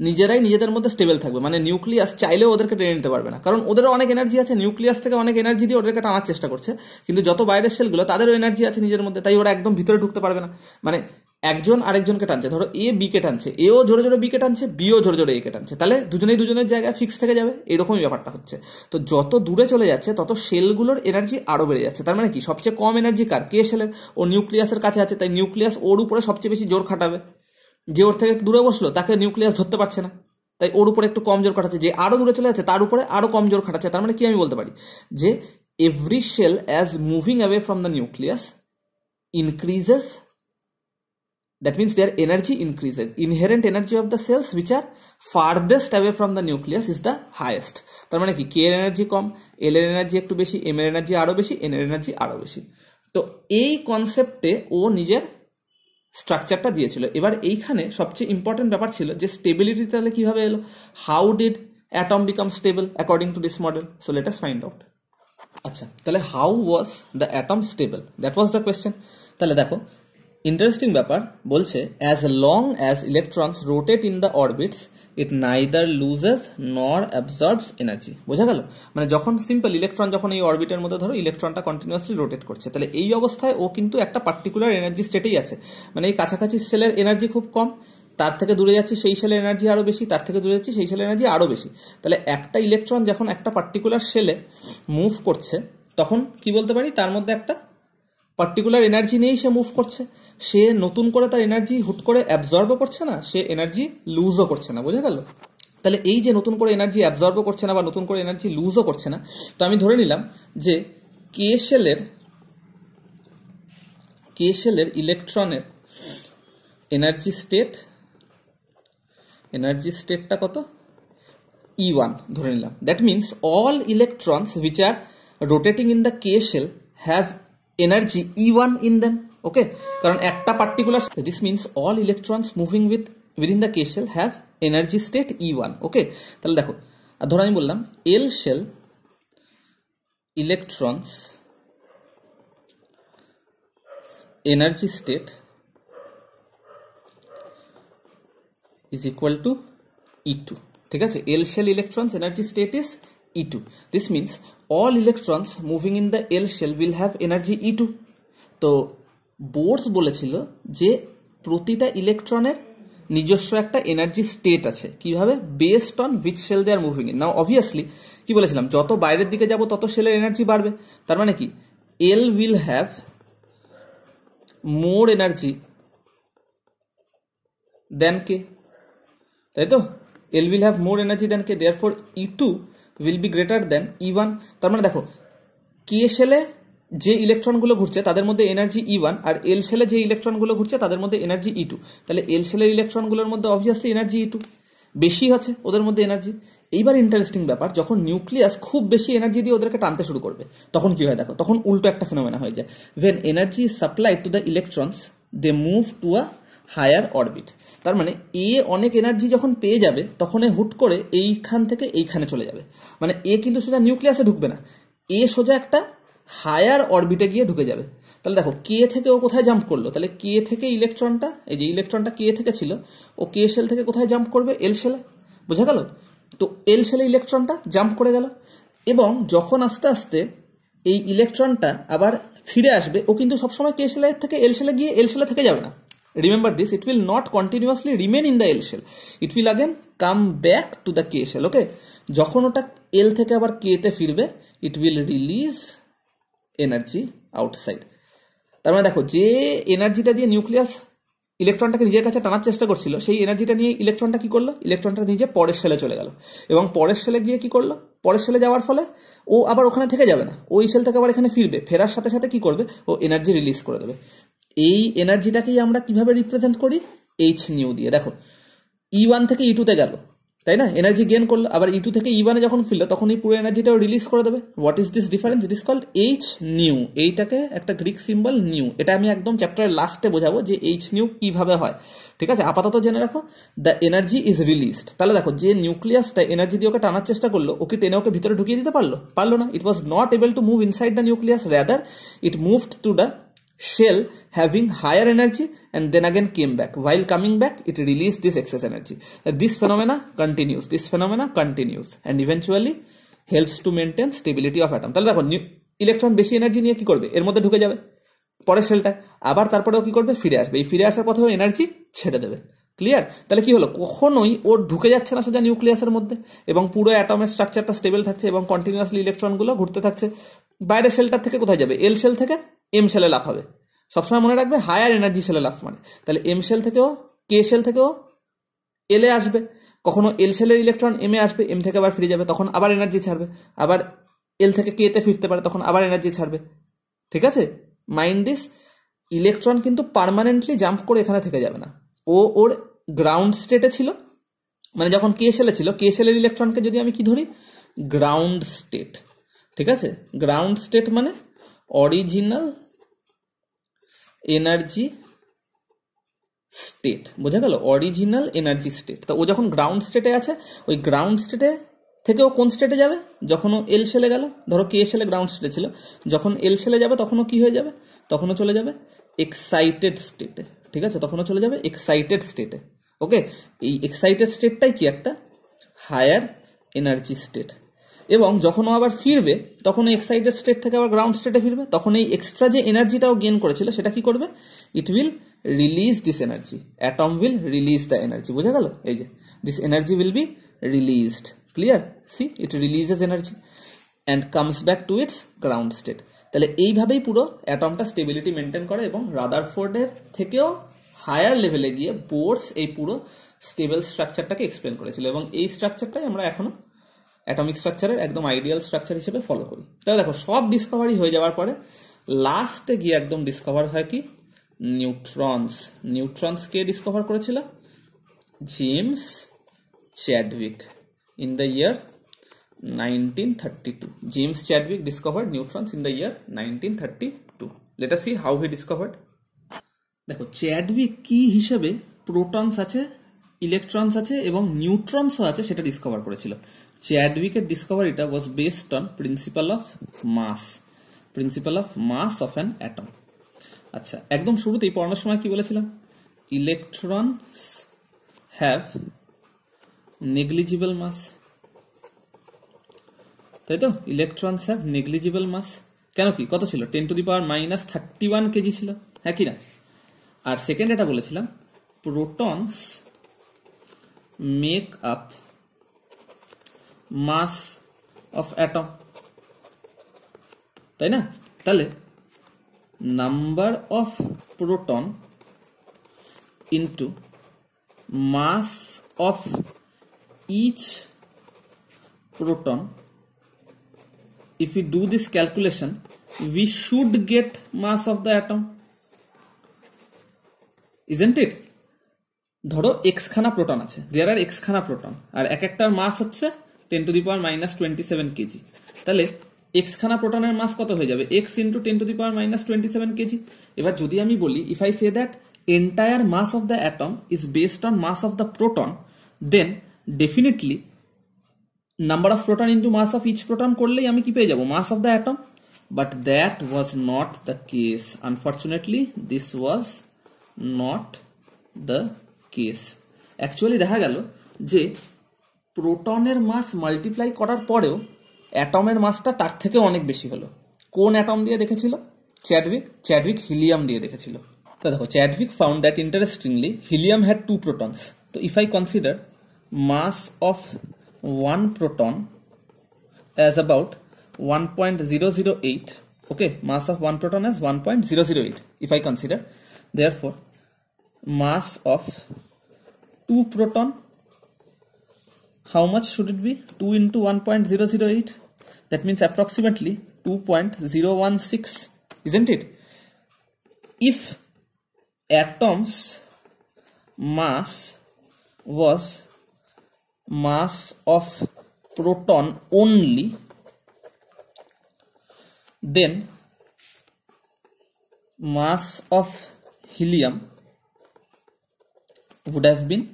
নিজেরাই নিজেদের মধ্যে স্টেবল থাকবে, মানে নিউক্লিয়াস চাইলেও ওদেরকে টেনে নিতে পারবে না, কারণ ওদেরও অনেক এনার্জি আছে, নিউক্লিয়াস থেকে অনেক এনার্জি দিয়ে ওদেরকে টানার চেষ্টা করছে। কিন্তু যত বাইরের শেলগুলো, তাদেরও এনার্জি আছে নিজের মধ্যে, তাই ওরা একদম ভিতরে ঢুকতে পারবে না। মানে একজন আরেকজনকে টানছে, ধরো এ বি কে টানছে, এও জোরে জোরে বি কে টানছে, বিও জোরে জোরে এ কে টানছে, তাহলে দুজনেই দুজনের জায়গায় ফিক্স থেকে যাবে, এরকমই ব্যাপারটা হচ্ছে। তো যত দূরে চলে যাচ্ছে তত শেলগুলোর এনার্জি আরো বেড়ে যাচ্ছে। তার মানে কি? সবচেয়ে কম এনার্জি কার? কে শেলের। ও নিউক্লিয়াসের কাছে আছে, তাই নিউক্লিয়াস ওর উপরে সবচেয়ে বেশি জোর খাটাবে। যে ওর থেকে দূরে বসলো তাকে নিউক্লিয়াস ধরতে পারছে না, তাই ওর উপরে একটু কম জোর খাটাচ্ছে। যে আরো দূরে চলে যাচ্ছে তার উপরে আরো কম জোর খাটাচ্ছে। তার মানে কি আমি বলতে পারি? যে every shell as moving away from the nucleus increases, that means their energy increases. Inherent energy of the cells which are farthest away from the nucleus is the highest. তার মানে কি? K এর এনার্জি কম, L এর energy একটু বেশি, M এর energy আরো বেশি, N এর এনার্জি আরো বেশি। তো এই কনসেপ্টে ও নিজের স্ট্রাকচারটা দিয়েছিল। এবার এইখানে সবচেয়ে ইম্পর্টেন্ট ব্যাপার ছিল যে স্টেবিলিটি তাহলে কিভাবে এলো? How did atom become stable according to this model? So let us find out. আচ্ছা, তাহলে how was the atom stable? That was the question. তাহলে দেখো ইন্টারেস্টিং ব্যাপার বলছে, as long as electrons rotate in the orbits it neither loses nor absorbs energy. বোঝা গেল? মানে যখন সিম্পল ইলেকট্রন যখন এই অরবিটের মধ্যে, ধরো ইলেকট্রনটা কন্টিনিউয়াসলি রোটেট করছে, তাহলে এই অবস্থায় ও কিন্তু একটা পার্টিকুলার এনার্জি স্টেটেই আছে। মানে এই কাছাকাছি সেলের এনার্জি খুব কম, তার থেকে দূরে যাচ্ছি সেই সেলের এনার্জি আরো বেশি, তার থেকে দূরে যাচ্ছি সেই সেলের এনার্জি আরো বেশি। তাহলে একটা ইলেকট্রন যখন একটা পার্টিকুলার সেলে মুভ করছে, তখন কি বলতে পারি? তার মধ্যে একটা পার্টিকুলার এনার্জি নিয়েই সে মুভ করছে। সে নতুন করে তার এনার্জি হুট করে অ্যাবজর্বও করছে না, সে এনার্জি লুজও করছে না। বোঝা গেল? তাহলে এই যে নতুন করে এনার্জি অ্যাবজর্বও করছে না বা নতুন করে এনার্জি লুজও করছে না, তো আমি ধরে নিলাম যে কে শেলের ইলেকট্রনের এনার্জি স্টেটটা কত? E1 ধরে নিলাম। That means all electrons which are rotating in the K shall have energy E1 in them. ওকে, কারণ একটা particular, this means all electrons moving within the K shell have energy state E1. ওকে, তাহলে দেখো, আর ধরো আমি বললাম L shell electrons energy state is equal to E2. ঠিক আছে? L shell electrons energy state is E2. This means all electrons moving in the L shell will have energy E2. তো বোরস বলেছিল যে প্রতিটা ইলেকট্রনের নিজস্ব একটা এনার্জি স্টেট আছে। কিভাবে? Based on which shell they are moving in. Now obviously কি বলেছিলাম, যত বাইরের দিকে যাব তত শেলের এনার্জি বাড়বে। তার মানে কি, L will have more energy than K, তাই তো? L will have more energy than K, therefore E2 will be greater than E1। তার মানে দেখো, কে শেলে যে ইলেকট্রনগুলো ঘুরছে তাদের মধ্যে এনার্জি E1, আর এল শেলে যে ইলেকট্রনগুলো ঘুরছে তাদের মধ্যে এনার্জি E2। তাহলে এল শেলের ইলেকট্রনগুলোর মধ্যে অবভিয়াসলি এনার্জি E2 বেশি আছে, ওদের মধ্যে এনার্জি। এইবার ইন্টারেস্টিং ব্যাপার, যখন নিউক্লিয়াস খুব বেশি এনার্জি দিয়ে ওদেরকে টানতে শুরু করবে তখন কি হয় দেখো, তখন উল্টো একটা ফেনোমেনা হয়ে যায়। When energy is supplied to the electrons they move to a higher orbit. তার মানে এ অনেক এনার্জি যখন পেয়ে যাবে তখন এ হুট করে এইখান থেকে এইখানে চলে যাবে। মানে এ কিন্তু সোজা নিউক্লিয়াসে ঢুকবে না, এ সোজা একটা হায়ার অরবিটে গিয়ে ঢুকে যাবে। তাহলে দেখো, কে থেকে ও কোথায় জাম্প করলো, তাহলে কে থেকে ইলেকট্রনটা, এই যে ইলেকট্রনটা কে থেকে ছিল, ও কে শেল থেকে কোথায় জাম্প করবে, এল শেলে। বোঝা গেল? তো এল শেলে ইলেকট্রনটা জাম্প করে গেল, এবং যখন আস্তে আস্তে এই ইলেকট্রনটা আবার ফিরে আসবে, ও কিন্তু সবসময় কে শেলের থেকে এল শেলে গিয়ে এল শেলে থেকে যাবে না। Remember this, it will not continuously remain in the L shell, it will again come back to the K shell. Okay, যখন ওটা এল থেকে আবার কে তে ফিরবে, it will release energy outside. তার মানে দেখো, যে এনার্জিটা দিয়ে নিউক্লিয়াস ইলেকট্রনটাকে নিজের কাছে টানার চেষ্টা করছিল, সেই এনার্জিটা নিয়ে ইলেকট্রনটা কি করলো, ইলেকট্রনটা নিজে পরের সেলে চলে গেল, এবং পরের সেলে গিয়ে কি করলো, পরের সেলে যাওয়ার ফলে ও আবার ওখানে থেকে যাবে না, ওই সেল থেকে আবার এখানে ফিরবে, ফেরার সাথে সাথে কি করবে, ও এনার্জি রিলিজ করে দেবে। এই এনার্জিটাকেই আমরা কিভাবে রিপ্রেজেন্ট করি, এইচ নিউ দিয়ে। দেখো, E1 থেকে E2 তে গেল, তাই না, এনার্জি গেন করলো, আবার E2 থেকে E1 এ যখন ফিরলো তখন এই পুরো এনার্জিটাও রিলিজ করে দেবে। What is this difference? It is called H nu. এইটাকে একটা গ্রিক সিম্বল নিউ, এটা আমি একদম চ্যাপ্টারের লাস্টে বোঝাবো যে এইচ নিউ কিভাবে হয়, ঠিক আছে? আপাতত জেনে রাখো, দ্য এনার্জি ইজ রিলিজড। তাহলে দেখো, যে নিউক্লিয়াসটা এনার্জি দিয়ে ওকে টানার চেষ্টা করলো, ওকে টেনে ওকে ভিতরে ঢুকিয়ে দিতে পারলো না। It was not able to move inside the nucleus, rather it moved to the shell having higher energy and then again came back. While coming back, it released this excess energy. This phenomena continues and eventually helps to maintain stability of atom. তাহলে দেখো, electron বেশি energy নিয়ে কি করবে, এর মধ্যে ঢুকে যাবে পরের সেলটা, আবার তারপরেও কি করবে, ফিরে আসবে। এই ফিরে আসার পথেও এনার্জি ছেড়ে দেবে। ক্লিয়ার? তাহলে কি হলো, কখনোই ওর ঢুকে যাচ্ছে না সোজা নিউক্লিয়াসের মধ্যে, এবং পুরো অ্যাটমের স্ট্রাকচারটা স্টেবল থাকছে, এবং কন্টিনিউয়াসলি ইলেকট্রনগুলো ঘুরতে থাকছে। বাইরের সেলটার থেকে কোথায় যাবে, এল সেল থেকে এম সেলে লাফাবে। সবসময় মনে রাখবে, হায়ার এনার্জি সেলে লাফ মানে, তাহলে এম সেল থেকেও কে সেল থেকেও এলে আসবে, কখনো এল সেলের ইলেকট্রন এম এ আসবে, এম থেকে আবার ফিরে যাবে, তখন আবার এনার্জি ছাড়বে, আবার এল থেকে কে তে ফিরতে পারে, তখন আবার এনার্জি ছাড়বে। ঠিক আছে, মাইন্ড দিস। ইলেকট্রন কিন্তু পার্মানেন্টলি জাম্প করে এখানে থেকে যাবে না, ও ওর গ্রাউন্ড স্টেটে ছিল, মানে যখন কে সেলে ছিল, কে সেলের ইলেকট্রনকে যদি আমি কি ধরি, গ্রাউন্ড স্টেট। ঠিক আছে, গ্রাউন্ড স্টেট মানে অরিজিনাল এনার্জি স্টেট। বোঝা গেল? Original energy state. তো ও যখন গ্রাউন্ড স্টেটে আছে, ওই গ্রাউন্ড স্টেটে থেকে ও কোন স্টেটে যাবে, যখন ও এল সেলে গেল, ধরো কে সেলে গ্রাউন্ড স্টেটে ছিল, যখন এল সেলে যাবে তখনও কি হয়ে যাবে, তখনও চলে যাবে এক্সাইটেড স্টেটে। ঠিক আছে, তখনও চলে যাবে এক্সাইটেড স্টেটে। ওকে, এই এক্সাইটেড স্টেটটাই কি একটা হায়ার এনার্জি স্টেট। এবং যখন ও আবার ফিরবে, তখন এই এক্সাইটেড স্টেট থেকে আবার গ্রাউন্ড স্টেটে ফিরবে, তখন এই এক্সট্রা যে এনার্জিটাও গেন করেছিল সেটা কি করবে, it will release this energy, atom will release the energy. বোঝা গেল? এই যে this energy will be released. Clear? See, it releases energy and comes back to its ground state. তাহলে এইভাবেই পুরো অ্যাটমটা স্টেবিলিটি মেনটেন করে, এবং রাদারফোর্ডের থেকেও হায়ার লেভেলে গিয়ে বোরস এই পুরো স্টেবল স্ট্রাকচারটাকে এক্সপ্লেন করেছিল, এবং এই স্ট্রাকচারটাই আমরা এখনো অ্যাটমিক স্ট্রাকচারের একদম আইডিয়াল স্ট্রাকচার হিসেবে ফলো করি। তাহলে দেখো, সব ডিসকভারি হয়ে যাওয়ার পরে লাস্টে গিয়ে একদম ডিসকভার হয় কি, নিউট্রনস। নিউট্রনস কে ডিসকভার করেছিল? James Chadwick in the year 1932. James Chadwick discovered neutrons in the year 1932. Let us see how he discovered. দেখো, চ্যাডউইক কি হিসেবে প্রোটনস আছে, ইলেকট্রনস আছে এবং নিউট্রনসও আছে সেটা ডিসকভার করেছিল। চ্যাডউইকের ডিসকভারিটা was based on principle of mass of an atom. আচ্ছা, একদম শুরুতেই পড়ানোর সময় কি বলেছিলাম, ইলেকট্রনস হ্যাভ নেগলিজিবল মাস, তাই তো? ইলেকট্রনস হ্যাভ নেগলিজিবল মাস। কেন কি, কত ছিল, 10⁻31 কেজি ছিল, হ্যাঁ কি না? আর সেকেন্ড এটা বলেছিলাম, protons make up mass of atom, তাই না? তাহলে number of proton into mass of each proton, if we do this calculation we should get mass of the atom, isn't it? ধরো x খানা প্রোটন আছে, there are x খানা proton, আর এক একটার মাস হচ্ছে 10 to the power minus 27 kg, তাহলে x খানা প্রোটনের মাস কত হয়ে যাবে? x into 10 to the power minus 27 kg. এবার যদি আমি বলি if I say that entire mass of the atom is based on mass of the proton, then definitely number of proton into mass of each proton করলেই আমি কি পেয়ে যাব? mass of the atom. But that was not the case, unfortunately this was not the case. Actually দেখা গেল যে প্রোটনের মাস multiply করার পরেও অ্যাটমের মাসটা তার থেকে অনেক বেশি হলো। কোন অ্যাটম দিয়ে দেখেছিল? চ্যাডউইক হিলিয়াম দিয়ে দেখেছিল। তো দেখো Chadwick found that interestingly helium had 2 protons. তো if I consider mass of one proton as about 1.008, okay, mass of one proton as 1.008 if I consider, therefore mass of 2 proton, how much should it be? 2 into 1.008, that means approximately 2.016, isn't it? If atom's mass was mass of proton only, then mass of helium would have been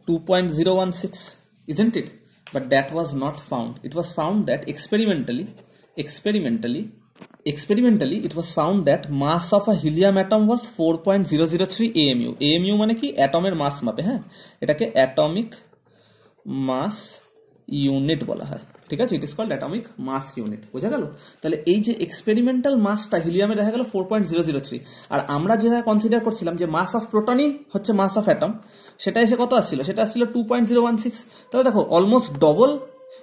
2.016, isn't it? But that was not found. It was found that experimentally it was found that mass of a helium atom was 4.003 AMU. AMU মানে কি? অ্যাটমের মাস মাপে, হ্যাঁ, এটাকে atomic mass unit বলা হয়, ঠিক আছে? It is called atomic mass unit, বোঝা গেল? তাহলে এই যে এক্সপেরিমেন্টাল মাসটা হিলিয়ামে দেখা গেল 4.003, আর আমরা যেটা কনসিডার করছিলাম যে মাস অফ প্রোটনই হচ্ছে মাস অফ অ্যাটম, সেটা এসে কত আসছিল? সেটা আসছিল 2.016। তাহলে দেখো almost double,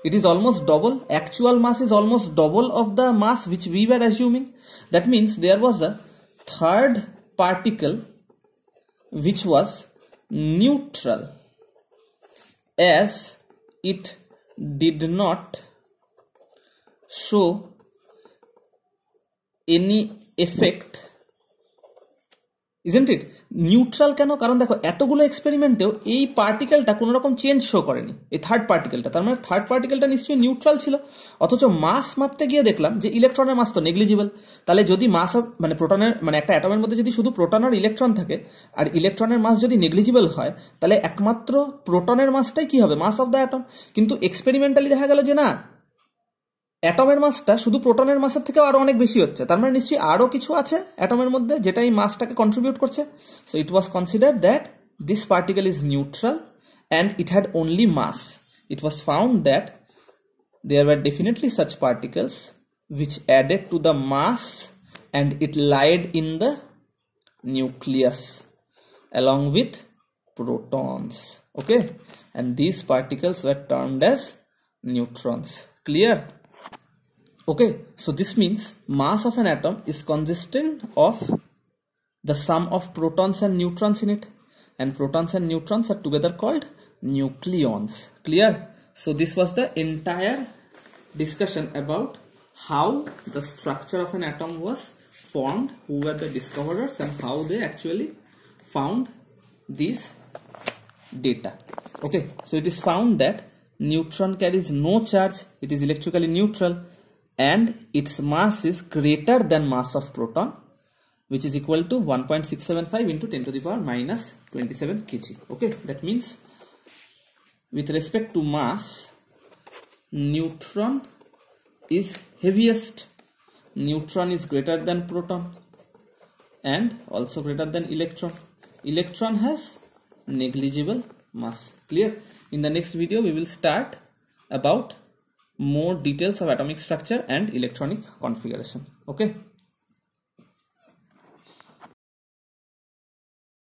it is almost double, actual mass is almost double of the mass which we were assuming. That means there was a third particle which was neutral, as it did not show any effect, isn't it? Neutral কেন? কারণ দেখো এতগুলো এক্সপেরিমেন্টেও এই পার্টিকেলটা কোনো রকম change show করেনি, এই third পার্টিকেলটা, তার মানে থার্ড পার্টিকেলটা নিশ্চয়ই নিউট্রাল ছিল। অথচ মাস মাপতে গিয়ে দেখলাম যে ইলেকট্রনের মাস তো নেগলিজিবল। তাহলে যদি মাস মানে প্রোটনের মানে একটা অ্যাটমের মধ্যে যদি শুধু প্রোটন আর ইলেকট্রন থাকে, আর ইলেকট্রনের মাস যদি নেগলিজিবল হয়, তাহলে একমাত্র প্রোটনের মাসটাই কি হবে? মাস অফ দ্য অ্যাটম। কিন্তু এক্সপেরিমেন্টালি দেখা গেল যে না, অ্যাটমের মাসটা শুধু প্রোটনের মাসের থেকেও আরো অনেক বেশি হচ্ছে, তার মানে নিশ্চয়ই আরো কিছু আছে অ্যাটমের মধ্যে যেটা এই মাসটাকে কন্ট্রিবিউট করছে। So it was considered that this particle is neutral and it had only mass. It was found that there were definitely such particles which added to the mass and it lied in the nucleus along with protons, okay, and these particles were termed as neutrons. Clear? Okay, so this means mass of an atom is consistent of the sum of protons and neutrons in it, and protons and neutrons are together called nucleons. Clear? So this was the entire discussion about how the structure of an atom was formed, who were the discoverers, and how they actually found these data. Okay, so it is found that neutron carries no charge, it is electrically neutral, and its mass is greater than mass of proton, which is equal to 1.675 into 10 to the power minus 27 kg. Okay, that means with respect to mass, neutron is heaviest, neutron is greater than proton and also greater than electron. Electron has negligible mass. Clear? In the next video we will start about more details of atomic structure and electronic configuration. Okay.